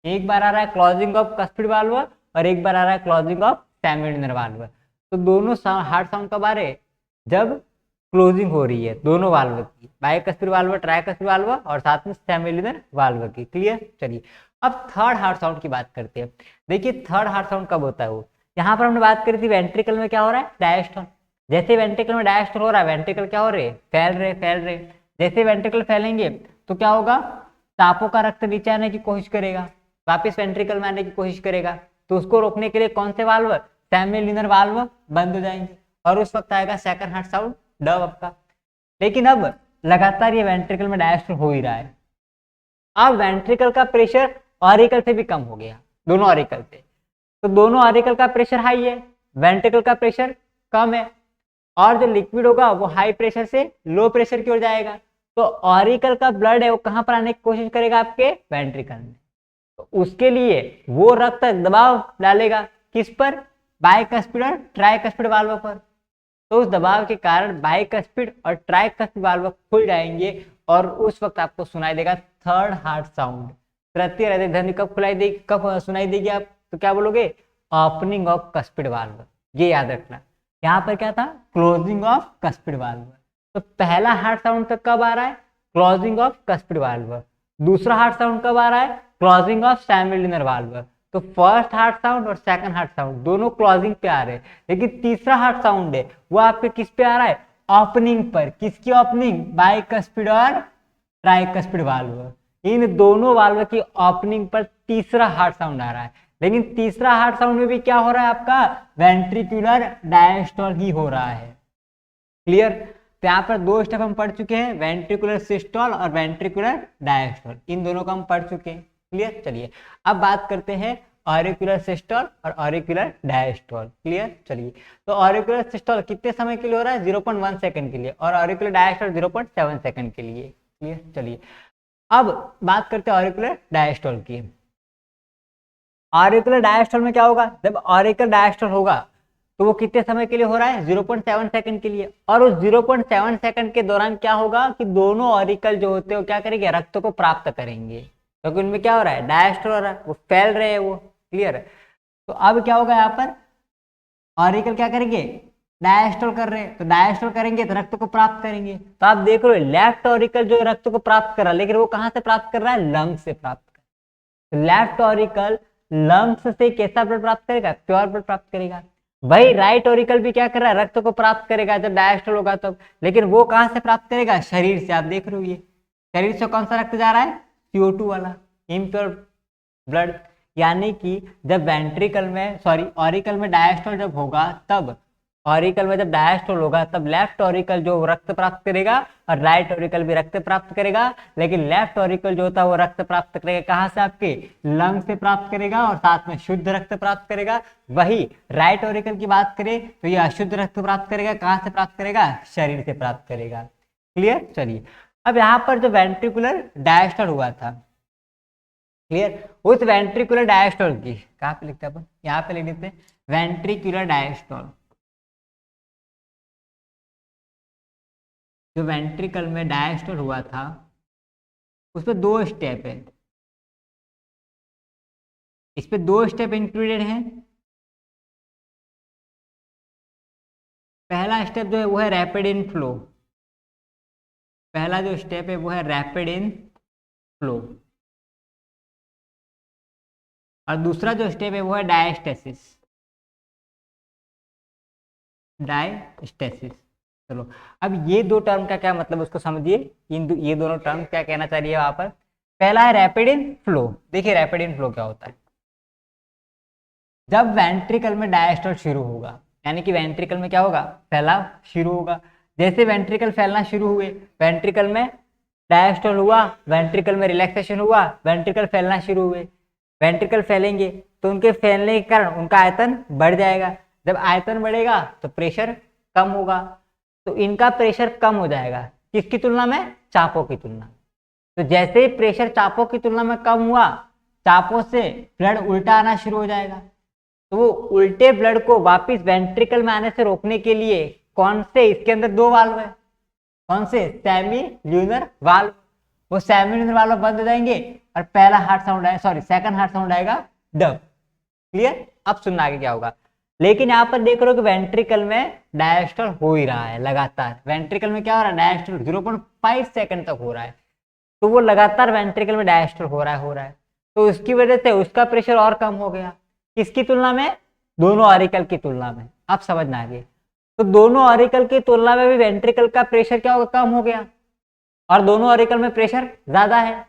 एक बार आ रहा है क्लोजिंग ऑफ कस्पिड वाल्व और एक बार आ रहा है क्लोजिंग ऑफ सेमिल्यूनर वाल्व। तो दोनों हार्ड साउंड कब आ रहे हैं? जब क्लोजिंग हो रही है दोनों वाल्व की, बाइकस्पिड वाल्व, ट्राइकस्पिड वाल्व और साथ में सेमिल्यूनर वाल्व की। क्लियर? चलिए अब थर्ड हार्ड साउंड की बात करते हैं। देखिए थर्ड हार्ड साउंड कब होता है? वो यहाँ पर हमने बात करी थी वेंट्रिकल में क्या हो रहा है? डायस्टोल। जैसे वेंट्रिकल में डायस्टोल हो रहा है, वेंट्रिकल क्या हो रहे? फैल रहे। जैसे वेंट्रिकल फैलेंगे तो क्या होगा? चापों का रक्त नीचे आने की कोशिश करेगा, वापिस वेंट्रिकल में आने की कोशिश करेगा, तो उसको रोकने के लिए कौन से वाल्व? सेमिल्यूनर वाल्व बंद हो जाएंगे और उस वक्त आएगा सेकंड हार्ड साउंड डब आपका। लेकिन अब लगातार ये वेंट्रिकल में डायस्टोल हो ही रहा है। अब वेंट्रिकल का प्रेशर ऑरिकल से भी कम हो गया, दोनों ऑरिकल से। तो दोनों ऑरिकल का प्रेशर हाई है, वेंट्रिकल का प्रेशर कम है, और जो लिक्विड होगा वो हाई प्रेशर से लो प्रेशर की ओर जाएगा। तो ऑरिकल का ब्लड है वो कहां पर आने की कोशिश करेगा? आपके वेंट्रिकल में। तो उसके लिए वो रक्त दबाव डालेगा किस पर? बाइकस्पिड और ट्राइकस्पिड वाल्व पर। तो उस दबाव के कारण बाइकस्पिड और ट्राइकस्पिड वाल्व खुल जाएंगे और उस वक्त आपको सुनाई देगा थर्ड हार्ड साउंड। तृतीय हृदय ध्वनि कब कब सुनाई देगी? आप तो क्या बोलोगे? Opening of cuspid valve. ये याद रखना, यहाँ पर क्या था? Closing of cuspid valve. तो पहला हार्ड साउंड तक कब आ रहा है? Closing of cuspid valve. दूसरा हार्ड साउंड कब आ रहा है? Closing of semilunar valve. तो फर्स्ट हार्ड साउंड और सेकंड हार्ड साउंड दोनों क्लोजिंग पे आ रहे हैं, लेकिन तीसरा हार्ड साउंड है वो आपके किस पे आ रहा है? ओपनिंग पर। किसकी ओपनिंग? बाइकस्पिड और ट्राइकस्पिड वाल्व। इन दोनों वाल्व की ओपनिंग पर तीसरा हार्ड साउंड आ रहा है। लेकिन तीसरा हार्ड साउंड में भी क्या हो रहा है? आपका वेंट्रिकुलर डायस्टोल ही हो रहा है। क्लियर? तो यहाँ पर दो स्टेप हम पढ़ चुके हैं, वेंट्रिकुलर सिस्टोल और वेंट्रिकुलर डायस्टोल, इन दोनों को हम पढ़ चुके हैं। क्लियर? चलिए अब बात करते हैं ऑरिकुलर सिस्टोल और ऑरिकुलर डायस्टोल। क्लियर? चलिए तो ऑरिकुलर सिस्टोल कितने समय के लिए हो रहा है? 0.1 सेकंड के लिए, और ऑरिकुलर डायस्टोल 0.7 सेकंड के लिए। क्लियर? चलिए अब बात करते हैं ऑरिकुलर डायस्टोल की। ऑरिकुलर डायस्टोल में क्या होगा, जब ऑरिकुलर डायस्टोल होगा तो वो कितने समय के लिए हो रहा है, 0.7 सेकंड के लिए। और उस 0.7 सेकंड के दौरान क्या होगा कि दोनों ऑरिकल जो होते हैं वो क्या करेंगे, रक्त को प्राप्त करेंगे, क्योंकि उनमें क्या हो रहा है, डायस्टोल हो रहा है, वो फैल रहे हैं वो। क्लियर है। तो अब क्या होगा, यहाँ पर ऑरिकल क्या करेंगे, डायस्टोल कर रहे हैं, तो डायस्टोल करेंगे तो रक्त को प्राप्त करेंगे। तो आप देख रहे हो लेफ्ट ऑरिकल जो रक्त को प्राप्त कर रहा है, लेकिन वो कहाँ से प्राप्त कर रहा है, लंग से प्राप्त कर रहा है। लेफ्ट ऑरिकल लंग्स से कैसा ब्लड प्राप्त करेगा, प्योर ब्लड प्राप्त करेगा। भाई राइट ऑरिकल भी क्या कर रहा है, रक्त को प्राप्त करेगा जब डायस्टोल होगा तब, लेकिन वो कहाँ से प्राप्त करेगा, शरीर से। आप देख रहे हो ये शरीर से कौन सा रक्त जा रहा है, CO2 वाला इम्प्योर ब्लड। यानी कि जब वेंट्रिकल में ऑरिकल में डायस्टोल जब होगा तब, ऑरिकल में जब डायस्टोल होगा तब लेफ्ट ऑरिकल जो रक्त प्राप्त करेगा और राइट ऑरिकल भी रक्त प्राप्त करेगा, लेकिन लेफ्ट ऑरिकल जो होता है वो रक्त प्राप्त करेगा कहाँ से, आपके लंग से प्राप्त करेगा और साथ में शुद्ध रक्त प्राप्त करेगा। वही राइट ऑरिकल की बात करें तो ये अशुद्ध रक्त प्राप्त करेगा, कहाँ से प्राप्त करेगा, शरीर से प्राप्त करेगा। क्लियर। चलिए अब यहाँ पर जो वेंट्रिकुलर डायस्टोल हुआ था, क्लियर, उस वेंट्रिकुलर डायस्टोल की कहाँ पे लिखते हैं अपन, यहाँ पे लिख देते हैं वेंट्रिकुलर डायस्टोल। जो वेंट्रिकल में डायस्टोल हुआ था उसमें 2 स्टेप है, इस पे 2 स्टेप इंक्लूडेड हैं। पहला स्टेप जो है वो है रैपिड इन फ्लो, पहला जो स्टेप है वो है रैपिड इन फ्लो, और दूसरा जो स्टेप है वो है डायस्टेसिस, डायस्टेसिस। चलो अब ये 2 टर्म का क्या मतलब उसको समझिए, ये दोनों टर्म क्या कहना चाह रही है वहां पर। पहला है रैपिड इन फ्लो। देखिए रैपिड इन फ्लो क्या होता है, जब वेंट्रिकल में डायस्टोल शुरू होगा, यानी कि वेंट्रिकल में क्या होगा, फैलाव शुरू होगा। जैसे वेंट्रिकल फैलना शुरू हुए, वेंट्रिकल में डायस्टोल हुआ, वेंट्रिकल में रिलैक्सेशन हुआ, वेंट्रिकल फैलना शुरू हुए। वेंट्रिकल फैलेंगे तो उनके फैलने के कारण उनका आयतन बढ़ जाएगा, जब आयतन बढ़ेगा तो प्रेशर कम होगा, तो इनका प्रेशर कम हो जाएगा किसकी तुलना में, चापों की तुलना। तो जैसे ही प्रेशर चापों की तुलना में कम हुआ, चापों से ब्लड उल्टा आना शुरू हो जाएगा। तो वो उल्टे ब्लड को वापस वेंट्रिकल में आने से रोकने के लिए कौन से, इसके अंदर 2 वाल्व है, कौन से, सेमी ल्यूनर वाल्व। वो सेमी ल्यूनर वाल्व बंद हो जाएंगे और पहला हार्ट साउंड आएगा, सेकंड हार्ट साउंड आएगा डब। क्लियर। अब सुनना आगे क्या होगा। लेकिन यहाँ पर देख रहे हो कि वेंट्रिकल में डायस्टोल हो ही रहा है लगातार, वेंट्रिकल में क्या हो रहा है, डायस्टोल 0.5 सेकंड तक हो रहा है, तो वो लगातार वेंट्रिकल में डायस्टोल हो रहा है। तो उसकी वजह से उसका प्रेशर और कम हो गया, किसकी तुलना में, दोनों ऑरिकल की तुलना में। अब समझना आगे। तो दोनों ऑरिकल की तुलना में भी वेंट्रिकल का प्रेशर क्या होगा, कम हो गया, और दोनों ऑरिकल में प्रेशर ज्यादा है।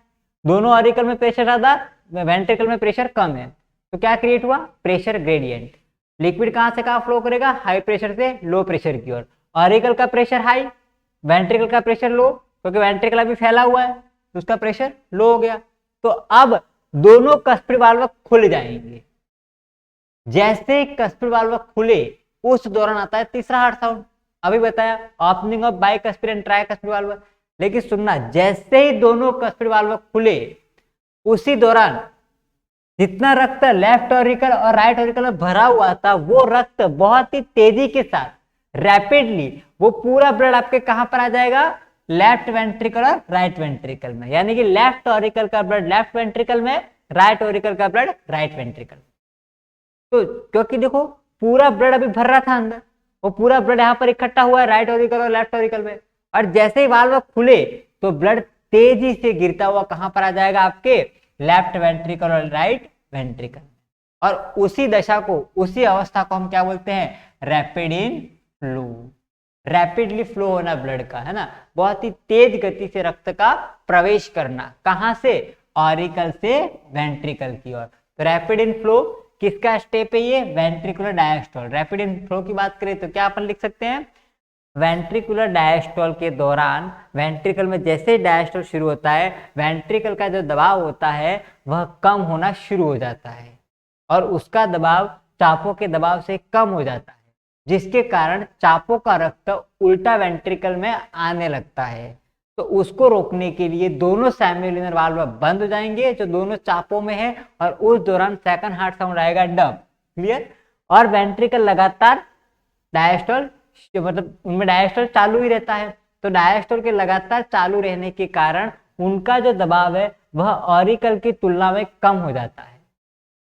दोनों ऑरिकल में प्रेशर ज्यादा, वेंट्रिकल में प्रेशर कम है, तो क्या क्रिएट हुआ, प्रेशर ग्रेडियंट। लिक्विड कहां से कहां फ्लो करेगा, हाई प्रेशर से लो प्रेशर की ओर। ऑरिकल का प्रेशर हाई, वेंट्रिकल का प्रेशर लो, क्योंकि वेंट्रिकल अभी फैला हुआ है तो उसका प्रेशर लो हो गया। तो अब दोनों कस्पिड वाल्व खुल जाएंगे। जैसे कस्पिड वाल्व खुले उस दौरान आता है तीसरा हार्ट साउंड, अभी बताया opening of bicuspid and tricuspid valve. लेकिन सुनना, जैसे ही दोनों कस्पिड वाल्व खुले उसी दौरान जितना रक्त लेफ्ट ऑरिकल और राइट ऑरिकल में भरा हुआ था, वो रक्त बहुत ही तेजी के साथ रैपिडली वो पूरा ब्लड आपके कहां पर आ जाएगा, लेफ्ट वेंट्रिकल और राइट वेंट्रिकल में। यानी कि लेफ्ट ऑरिकल का ब्लड लेफ्ट वेंट्रिकल में, राइट ऑरिकल का ब्लड राइट वेंट्रिकल। तो क्योंकि देखो पूरा ब्लड अभी भर रहा था अंदर, वो पूरा ब्लड यहाँ पर इकट्ठा हुआ है राइट ऑरिकल और लेफ्ट ऑरिकल में, और जैसे ही वाल्व खुले तो ब्लड तेजी से गिरता हुआ कहां पर आ जाएगा, आपके लेफ्ट वेंट्रिकल और राइट वेंट्रिकल। और उसी दशा को, उसी अवस्था को हम क्या बोलते हैं, रैपिड इन फ्लो। रैपिडली फ्लो होना ब्लड का, है ना, बहुत ही तेज गति से रक्त का प्रवेश करना, कहां से, ऑरिकल से वेंट्रिकल की ओर। तो रैपिड इन फ्लो किसका स्टेप है ये, वेंट्रिकुलर डायस्टोल। रैपिड इन फ्लो की बात करें तो क्या अपन लिख सकते हैं, वेंट्रिकुलर डायस्टोल के दौरान वेंट्रिकल में जैसे डायस्टोल शुरू होता है, वेंट्रिकल का जो दबाव होता है वह कम होना शुरू हो जाता है, और उसका दबाव चापों के दबाव से कम हो जाता है, जिसके कारण चापों का रक्त उल्टा वेंट्रिकल में आने लगता है। तो उसको रोकने के लिए दोनों सेमिलुनर वाल्व बंद हो जाएंगे जो दोनों चापों में है, और उस दौरान सेकंड हार्ट साउंड आएगा डब। क्लियर। और वेंट्रिकल लगातार डायस्टोल, मतलब उनमें डायस्टोल चालू ही रहता है, तो डायस्टोल के लगातार चालू रहने के कारण उनका जो दबाव है वह ऑरिकल की तुलना में कम हो जाता है।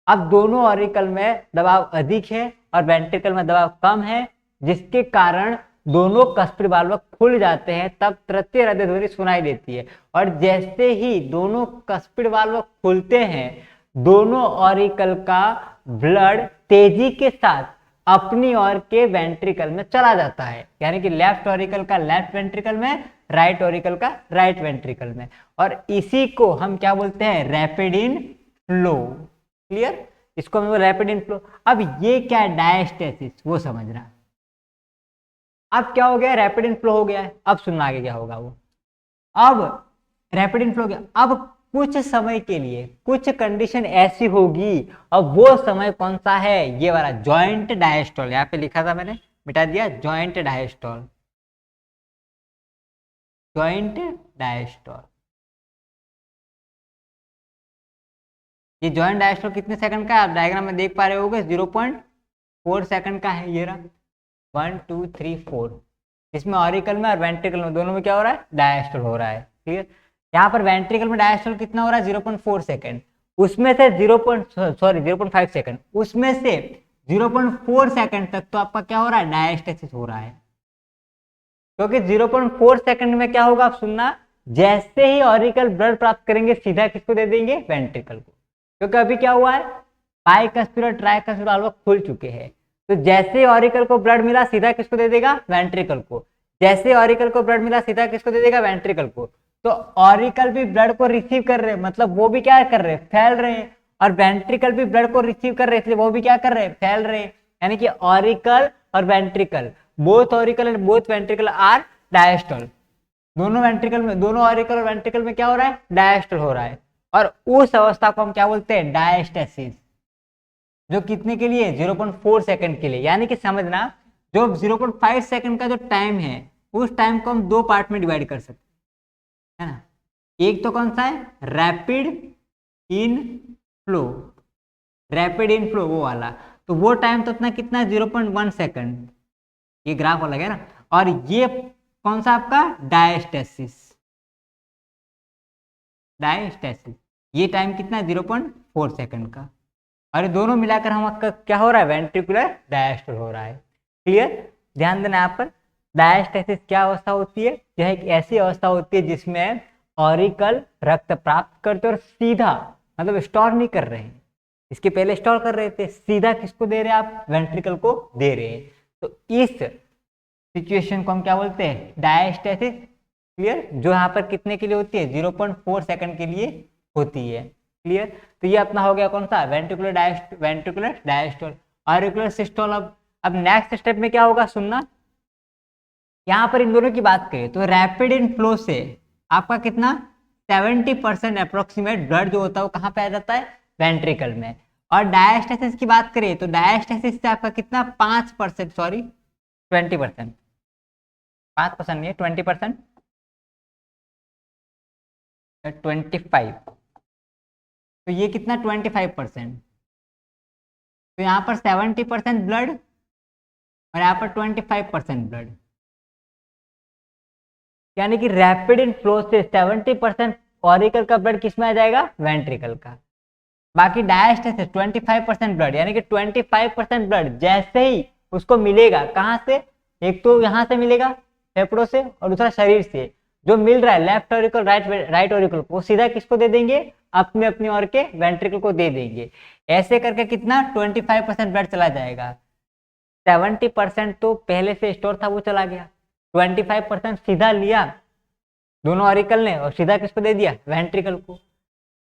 अब दोनों ऑरिकल में दबाव अधिक है और वेंट्रिकल में दबाव कम है, जिसके कारण दोनों कस्पिड वाल्व खुल जाते हैं, तब तृतीय हृदय ध्वनि सुनाई देती है। और जैसे ही दोनों कस्पिड वाल्व खुलते हैं, दोनों ऑरिकल का ब्लड तेजी के साथ अपनी ओर के वेंट्रिकल में चला जाता है, यानी कि लेफ्ट ऑरिकल का लेफ्ट वेंट्रिकल में, राइट ऑरिकल का राइट वेंट्रिकल में, और इसी को हम क्या बोलते हैं, रैपिड इन फ्लो। क्लियर। इसको हम रैपिड इन फ्लो। अब ये क्या है, डायस्टेसिस, वो समझना। अब क्या हो गया, रैपिड इन फ्लो हो गया है। अब सुनना आगे क्या होगा वो। अब रैपिड इन फ्लो हो गया, अब कुछ समय के लिए कुछ कंडीशन ऐसी होगी, अब वो समय कौन सा है, ये वाला जॉइंट डायस्टोल। यहाँ पे लिखा था मैंने, मिटा दिया, जॉइंट डायस्टोल, जॉइंट डायस्टोल। ये जॉइंट डायस्टोल कितने सेकंड का है, आप डायग्राम में देख पा रहे होगे, 0.4 सेकंड का है। ये रहा 1 2 3 4। इसमें ऑरिकल में और वेंट्रिकल में दोनों में क्या हो रहा है, डायस्टोल हो रहा है। ठीक है। यहाँ पर वेंट्रिकल में डायस्टोल कितना हो रहा है, 0.4 सेकंड। उसमें से 0.5 सेकंड, उसमें से 0.4 सेकंड तक तो आपका क्या हो रहा है, डायस्टेसिस हो रहा है। क्योंकि 0.4 सेकंड में क्या होगा, आप सुनना, जैसे ही ऑरिकल ब्लड प्राप्त करेंगे सीधा किसको दे देंगे, वेंट्रिकल को। क्योंकि अभी क्या हुआ है, बाइकस्पिड और ट्राइकस्पिड वाल्व खुल चुके हैं, तो जैसे ऑरिकल को ब्लड मिला सीधा किसको दे देगा, वेंट्रिकल को। जैसे ऑरिकल को ब्लड मिला सीधा किसको दे देगा, वेंट्रिकल को। तो ऑरिकल भी ब्लड को रिसीव कर रहे हैं, मतलब वो भी क्या कर रहे हैं, फैल रहे हैं, और वेंट्रिकल भी ब्लड को रिसीव कर रहे हैं, इसलिए वो भी क्या कर रहे हैं, फैल रहे हैं। यानी कि ऑरिकल और ventricle, both auricle and both ventricle are diastole. दोनों वेंट्रिकल में, दोनों ऑरिकल और वेंट्रिकल में क्या हो रहा है, डायस्टोल हो रहा है। और उस अवस्था को हम क्या बोलते हैं, डायस्टेसिस। जो कितने के लिए, 0.4 सेकंड के लिए। यानी कि समझना, जो 0.5 सेकंड का जो टाइम है, उस टाइम को हम दो पार्ट में डिवाइड कर सकते हैं, है ना। एक तो कौन सा है, रैपिड इन फ्लो, रैपिड इन फ्लो वो वाला, तो वो टाइम तो अपना कितना, 0.1 सेकंड, ये ग्राफ अलग है ना। और ये कौन सा आपका, डायस्टेसिस, डायस्टेसिस, ये टाइम कितना, 0.4 सेकंड का। और दोनों मिलाकर हम क्या हो रहा है, वेंट्रिकुलर डायस्टोल हो रहा है। क्लियर। ध्यान देना यहाँ पर, डायस्टेसिस क्या अवस्था होती है, यह एक ऐसी अवस्था होती है जिसमें ऑरिकल रक्त प्राप्त करते और सीधा, मतलब स्टोर नहीं कर रहे हैं, इसके पहले स्टोर कर रहे थे, सीधा किसको दे रहे हैं आप, वेंट्रिकल को दे रहे हैं। तो इस सिचुएशन को हम क्या बोलते हैं, डायस्टेसिस। क्लियर। जो यहाँ पर कितने के लिए होती है, 0.4 सेकंड के लिए होती है। क्लियर। तो ये अपना हो गया कौन सा, वेंट्रिकुलर डायस्टोल, ऑरिकुलर सिस्टोल। अब नेक्स्ट स्टेप में क्या होगा, सुनना, यहाँ पर इन दोनों की बात करें तो रैपिड इन फ्लो से आपका कितना, 70% अप्रोक्सीमेट ब्लड जो होता है वो कहाँ पे आ जाता है, वेंट्रिकल में। और डायस्टेसिस की बात करें तो डायस्टेसिस से आपका कितना, 5%, सॉरी 20%, 5% नहीं है, 20%, 25, तो ये कितना, 25%। तो यहाँ पर 70% ब्लड और यहाँ पर 25% ब्लड, यानी कि रैपिड इन फ्लो से 70% ऑरिकल का ब्लड किसमें आ जाएगा, वेंट्रिकल का। बाकी डायस्टेसिस 25% ब्लड, यानी कि 25% ब्लड जैसे ही उसको मिलेगा, कहाँ से, एक तो यहाँ से मिलेगा फेफड़ों से, और दूसरा शरीर से, जो मिल रहा है लेफ्ट ऑरिकल राइट ऑरिकल को सीधा किसको दे देंगे, अपने अपनी ओर के वेंट्रिकल को दे देंगे। ऐसे करके कितना, 25% ब्लड चला जाएगा। 70% तो पहले से स्टोर था वो चला गया, 25% सीधा लिया दोनों ऑरिकल ने और सीधा किसको दे दिया, वेंट्रिकल को।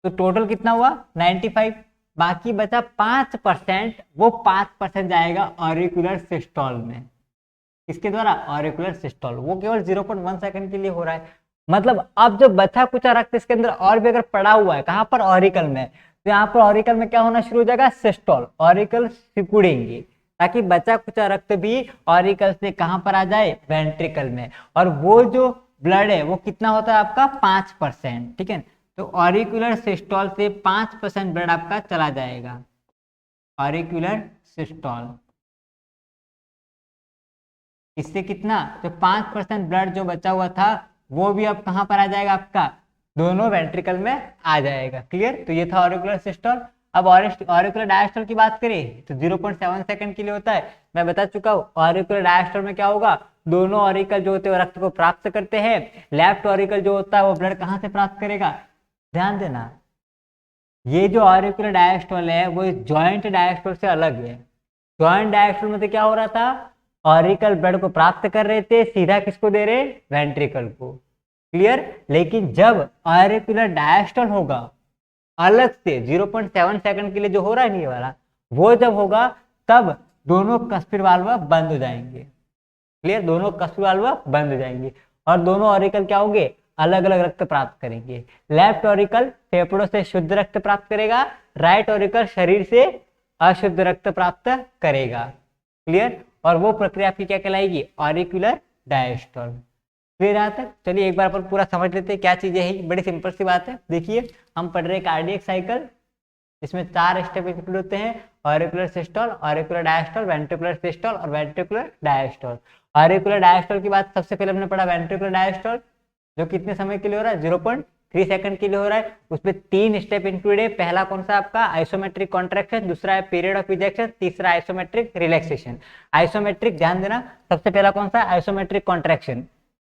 तो टोटल कितना हुआ, 95। बाकी बचा 5%, वो 5% जाएगा ऑरिकुलर सिस्टोल में। इसके द्वारा ऑरिकुलर सिस्टोल, वो केवल 0.1 सेकंड के लिए हो रहा है। मतलब अब जो बचा कुचा रक्त इसके अंदर और भी अगर पड़ा हुआ है, कहाँ पर, ऑरिकल में, तो यहाँ पर ऑरिकल में क्या होना शुरू हो जाएगा, सिस्टोल, ऑरिकल सिकुड़ेंगे, ताकि बचा कुचा रक्त भी ऑरिकल से कहाँ पर आ जाए, वेंट्रिकल में। और वो जो ब्लड है वो कितना होता है आपका 5%, ठीक है। तो ऑरिकुलर सिस्टोल से 5% ब्लड आपका चला जाएगा, ऑरिकुलर सिस्टोल। इससे कितना, तो 5% ब्लड जो बचा हुआ था वो भी अब कहाँ पर आ जाएगा आपका, दोनों वेंट्रिकल में आ जाएगा। क्लियर, तो ये था ऑरिकुलर सिस्टोल। अब ऑरिकुलर डायस्टोल की बात करें तो 0.7 सेकंड के लिए होता है। मैं बता चुका हूँ ऑरिकुलर डायस्टोल में क्या होगा, दोनों ऑरिकल जो होते हैं रक्त को प्राप्त करते हैं। लेफ्ट ऑरिकल जो होता है वो ब्लड कहाँ से प्राप्त करेगा, ध्यान देना, ये जो ऑरिकुलर डायस्टोल है वो जॉइंट डायस्टोल से अलग है। जॉइंट डायस्टोल में तो क्या हो रहा था, ऑरिकल ब्लड को प्राप्त कर रहे थे, सीधा किसको दे रहे, वेंट्रिकल को। क्लियर, लेकिन जब ऑरिकुलर डायस्टोल होगा अलग से 0.7 सेकंड के लिए जो हो रहा है ये वाला, वो जब होगा तब दोनों कस्पिर वाल्व बंद हो जाएंगे। क्लियर, दोनों कस्पिर वाल्व बंद हो जाएंगे और दोनों ऑरिकल क्या होंगे, अलग अलग रक्त प्राप्त करेंगे। लेफ्ट ऑरिकल फेफड़ों से शुद्ध रक्त प्राप्त करेगा, राइट ऑरिकल शरीर से अशुद्ध रक्त प्राप्त करेगा। क्लियर, और वो प्रक्रिया आपकी क्या कहलाएगी, ऑरिकुलर डायस्टोल। क्लियर यहाँ तक, चलिए एक बार पर पूरा समझ लेते हैं क्या चीजें है। बड़ी सिंपल सी बात है, देखिए हम पढ़ रहे कार्डियक साइकिल, इसमें 4 स्टेप इंक्लूड होते हैं, auricular systole, auricular diastole, ventricular systole और वेंट्रिकुलर डायस्टोल। ऑरिकुलर डायस्टोल की बात सबसे पहले हमने पढ़ा वेंट्रिकुलर डायस्टोल, जो कितने समय के लिए हो रहा है, 0.3 सेकंड के लिए हो रहा है। उसमें 3 स्टेप इंक्लूड है। पहला कौन सा आपका, आइसोमेट्रिक कॉन्ट्रैक्शन, दूसरा है पीरियड ऑफ इजेक्शन, तीसरा आइसोमेट्रिक रिलैक्सेशन। आइसोमेट्रिक ध्यान देना, सबसे पहला कौन सा, isometric contraction.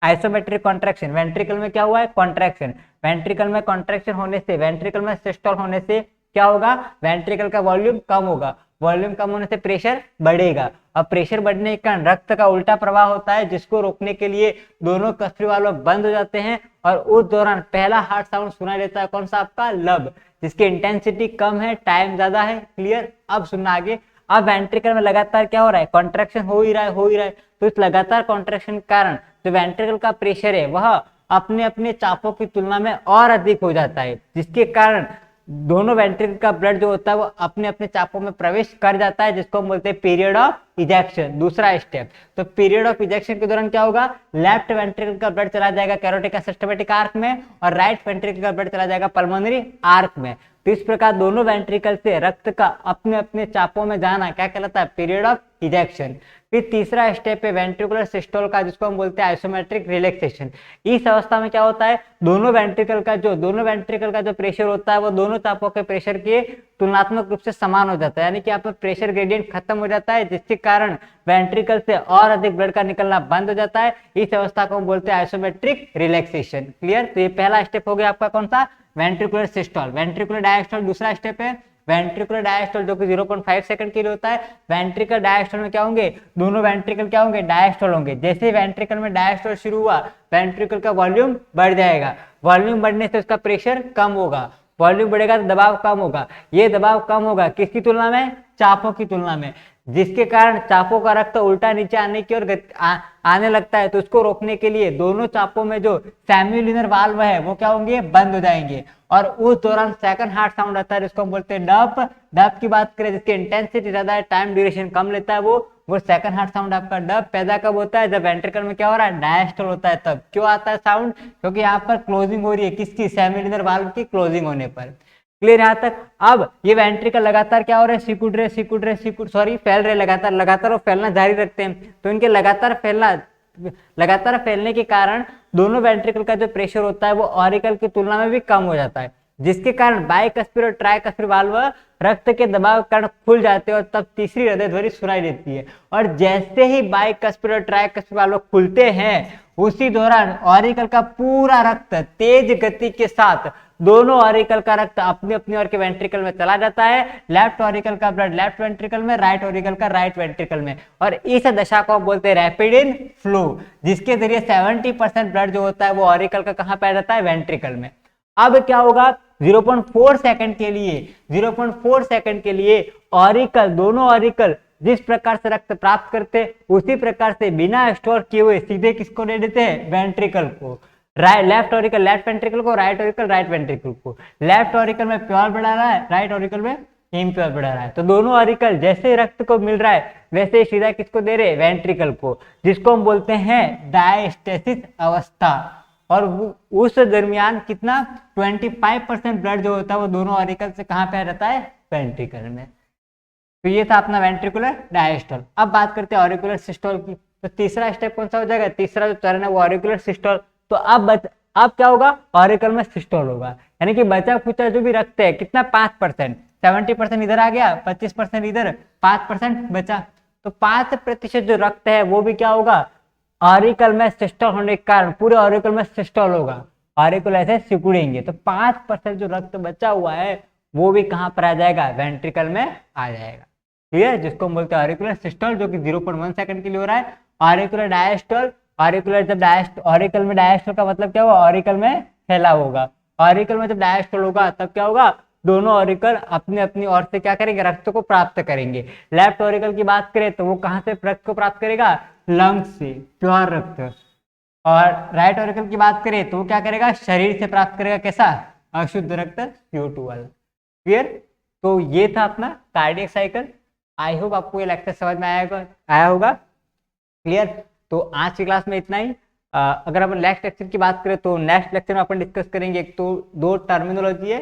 Isometric contraction, ventricle में क्या हुआ है, कॉन्ट्रैक्शन। वेंट्रिकल में कॉन्ट्रैक्शन होने से, वेंट्रिकल में सिस्टोल होने से क्या होगा, वेंट्रिकल का वॉल्यूम कम होगा, वॉल्यूम कम होने से प्रेशर बढ़ेगा। अब प्रेशर बढ़ने के कारण रक्त का उल्टा प्रवाह होता है, जिसको रोकने के लिए दोनों कस्पिर वाल्व बंद हो जाते हैं और उस दौरान पहला हार्ट साउंड सुनाई देता है, कौन सा आपका, लब, जिसकी इंटेंसिटी कम है, टाइम ज्यादा है। क्लियर, अब सुनना आगे। अब वेंट्रिकल में लगातार क्या हो रहा है, कॉन्ट्रैक्शन हो ही रहा है, हो ही रहा है। तो इस लगातार कॉन्ट्रैक्शन के कारण जो वेंट्रिकल का प्रेशर है वह अपने अपने चापों की तुलना में और अधिक हो जाता है, जिसके कारण दोनों वेंट्रिकल का ब्लड जो होता है वो अपने अपने चापों में प्रवेश कर जाता है, जिसको हम बोलते हैं पीरियड ऑफ इजेक्शन, दूसरा स्टेप। तो पीरियड ऑफ इजेक्शन के दौरान क्या होगा, लेफ्ट वेंट्रिकल का ब्लड चला जाएगा कैरोटिक सिस्टमैटिक आर्क में और राइट वेंट्रिकल का ब्लड चला जाएगा पल्मोनरी आर्क में। तो इस प्रकार दोनों वेंट्रिकल से रक्त का अपने अपने चापों में जाना क्या कहलाता है, पीरियड ऑफ इजेक्शन। फिर तीसरा स्टेप है वेंट्रिकुलर सिस्टोल का, जिसको हम बोलते हैं आइसोमेट्रिक रिलैक्सेशन। इस अवस्था में क्या होता है, दोनों वेंट्रिकल का जो प्रेशर होता है वो दोनों चापों के प्रेशर के तुलनात्मक रूप से समान हो जाता है, यानी कि यहाँ पर प्रेशर ग्रेडियंट खत्म हो जाता है, जिसके कारण वेंट्रिकल से और अधिक ब्लड का निकलना बंद हो जाता है। इस अवस्था को हम बोलते हैं आइसोमेट्रिक रिलैक्सेशन। क्लियर, तो ये पहला स्टेप हो गया आपका कौन सा, वेंट्रिकुलर सिस्टोल। वेंट्रिकुलर डायस्टोल दूसरा स्टेप है, वेंट्रिकुलर डायस्टोल जो कि 0.5 सेकंड के लिए होता है। वेंट्रिकल डायस्टोल में क्या होंगे, दोनों वेंट्रिकल क्या होंगे, डायस्टोल होंगे। जैसे वेंट्रिकल में डायस्टोल शुरू हुआ, वेंट्रिकल का वॉल्यूम बढ़ जाएगा, वॉल्यूम बढ़ने से उसका प्रेशर कम होगा, वॉल्यूम बढ़ेगा तो दबाव कम होगा। ये दबाव कम होगा किसकी तुलना में, चापों की तुलना में, जिसके कारण चापों का रक्त उल्टा नीचे आने की ओर आने लगता है। तो उसको रोकने के लिए दोनों चापों में जो सेम्युलिनर वाल्व है वो क्या होंगे, बंद हो जाएंगे और उस दौरान सेकंड हार्ट साउंड आता है, जिसको हम बोलते हैं डप। डप की बात करें जिसकी इंटेंसिटी ज्यादा है, टाइम ड्यूरेशन कम लेता है, वो सेकंड हार्ट साउंड आपका डप पैदा कब होता है, जब वेंट्रिकल में क्या हो रहा है, डायस्टोल होता है। तब क्यों आता है साउंड, क्योंकि यहाँ पर क्लोजिंग हो रही है, किसकी, सेम्युलिनर वाल्व की क्लोजिंग होने पर। क्लियर यहाँ तक। अब ये वेंट्रिकल लगातार क्या हो रहे हैं, फैल रहे, लगातार वो फैलना जारी रखते हैं। तो इनके लगातार फैलने के कारण दोनों वेंट्रिकल का जो प्रेशर होता है वो ऑरिकल की तुलना में भी कम हो जाता है, जिसके कारण बाइकस्पिर और ट्राइकस्पिर वाल्व रक्त के दबाव के कारण खुल जाते हैं और तब तीसरी हृदय ध्वनि सुनाई देती है। और जैसे ही बाइकस्पिर और ट्राइकस्पिर वाल्व खुलते हैं, उसी दौरान ऑरिकल का पूरा रक्त तेज गति के साथ दोनों ऑरिकल का रक्त अपने अपनी ओर के वेंट्रिकल में चला जाता है। लेफ्ट ऑरिकल का ब्लड लेफ्ट वेंट्रिकल में, राइट ऑरिकल का राइट वेंट्रिकल में। और इस दशा को बोलते हैं रैपिड इन फ्लो, जिसके जरिए 70% ब्लड जो होता है वो ऑरिकल का कहां पे आ जाता है, वेंट्रिकल में। अब क्या होगा, 0.4 सेकंड के लिए ऑरिकल, दोनों ऑरिकल जिस प्रकार से रक्त प्राप्त करते उसी प्रकार से बिना स्टोर किए हुए सीधे किसको दे देते हैं, वेंट्रिकल को। लेफ्ट ऑरिकल लेफ्ट वेंट्रिकल को, राइट ऑरिकल राइट वेंट्रिकल को। लेफ्ट ऑरिकल में प्योर ब्लड आ रहा है, राइट ऑरिकल में हीम 12 बढ़ रहा है। तो दोनों ऑरिकल जैसे रक्त को मिल रहा है वैसे ही सीधा किसको दे रहे, वेंट्रिकल को, जिसको हम बोलते हैं डायस्टेसिस अवस्था। और उस दरमियान कितना 25% ब्लड जो होता है वो दोनों ऑरिकल से कहाँ पे रहता है, वेंट्रिकल में। तो ये था अपना वेंट्रिकुलर डायस्टोल। अब बात करते हैं ऑरिकुलर सिस्टोल की। तो तीसरा स्टेप कौन सा हो जाएगा, तीसरा जो चरण है वो ऑरिकुलर सिस्टोल। तो अब क्या होगा, ऑरिकल में सिस्टोल होगा, यानी कि बचा खुचा जो भी रक्त है कितना 5%, 70% इधर आ गया, 25% इधर, 5% बचा। तो 5% जो रक्त है वो भी क्या होगा, ऑरिकल में सिस्टोल होने के कारण पूरे ऑरिकल में सिस्टोल होगा, ऑरिकल ऐसे सिकुड़ेंगे। तो 5% जो रक्त बचा हुआ है वो भी कहाँ पर आ जाएगा, वेंट्रिकल में आ जाएगा। क्लियर, जिसको हम बोलते हैं ऑरिकुलर सिस्टोल, जो कि 0.1 सेकंड के लिए हो रहा है। ऑरिकुलर डायस्टोल, ऑरिकुलर जब ऑरिकल में डायस्टोल का मतलब क्या हुआ, ऑरिकल में फैला होगा। ऑरिकल में जब डायस्टोल होगा तब क्या होगा, दोनों ऑरिकल अपनी अपनी ओर से क्या करेंगे, रक्त को प्राप्त करेंगे। लेफ्ट ऑरिकल की बात करें तो वो कहाँ से रक्त को प्राप्त करेगा, लंग्स से, प्योर रक्त। और राइट ऑरिकल की बात करें तो वो क्या करेगा, शरीर से प्राप्त करेगा, कैसा, अशुद्ध रक्त, CO2 क्लियर। तो ये था अपना कार्डियक साइकिल। आई होप आपको ये लेक्चर समझ में आया होगा। क्लियर। तो आज की क्लास में इतना ही। अगर अपन नेक्स्ट लेक्चर की बात करें तो नेक्स्ट लेक्चर में अपन डिस्कस करेंगे, एक तो दो टर्मिनोलॉजी है,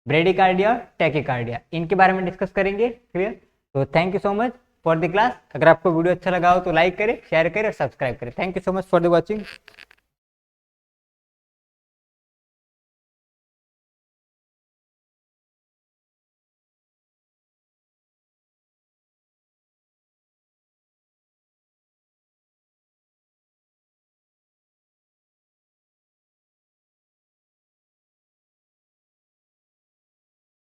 ब्रेडिकार्डिया, टैकीकार्डिया, इनके बारे में डिस्कस करेंगे। क्लियर। तो thank you so much for the class. अगर आपको वीडियो अच्छा लगा हो तो लाइक करें, शेयर करें और सब्सक्राइब करें। Thank you so much for the watching.